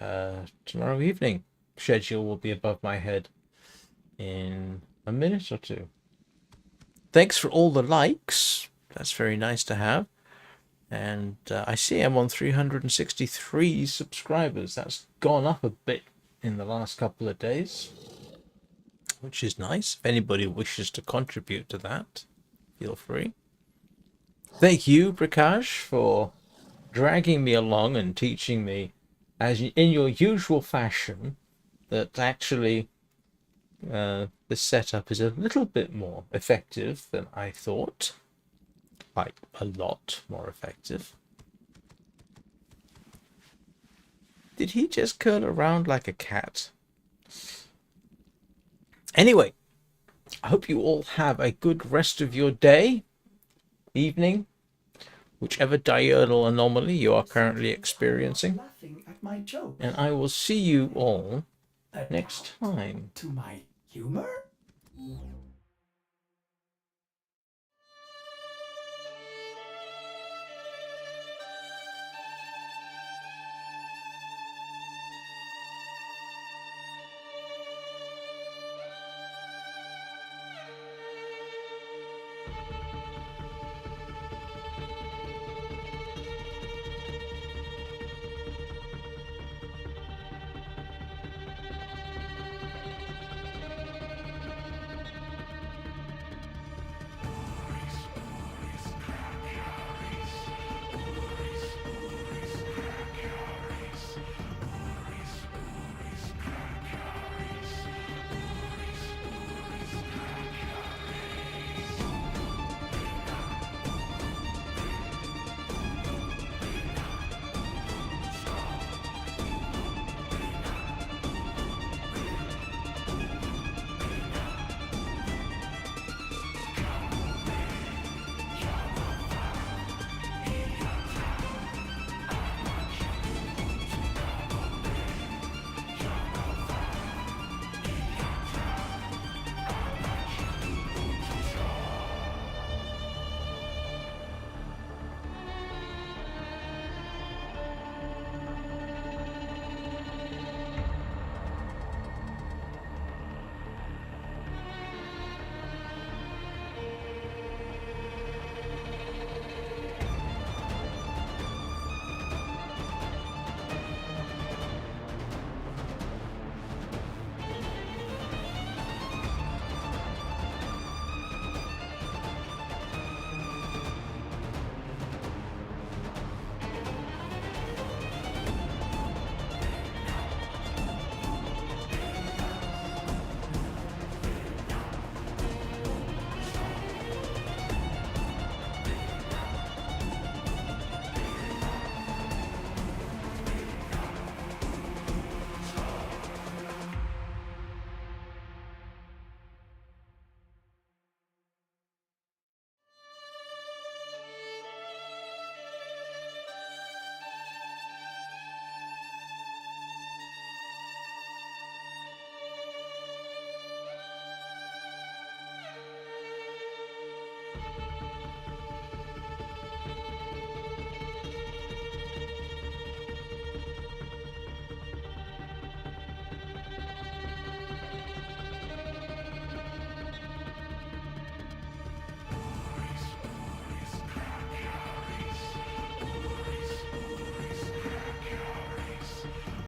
tomorrow evening. Schedule will be above my head in a minute or two. Thanks for all the likes. That's very nice to have. And I see I'm on 363 subscribers. That's gone up a bit in the last couple of days, which is nice. If anybody wishes to contribute to that, feel free. Thank you, Prakash, for dragging me along and teaching me, as in your usual fashion, that actually the setup is a little bit more effective than I thought. Like, a lot more effective. Did he just curl around like a cat? Anyway, I hope you all have a good rest of your day, evening, whichever diurnal anomaly you are currently experiencing. Laughing at my joke. And I will see you all next time. To my humor?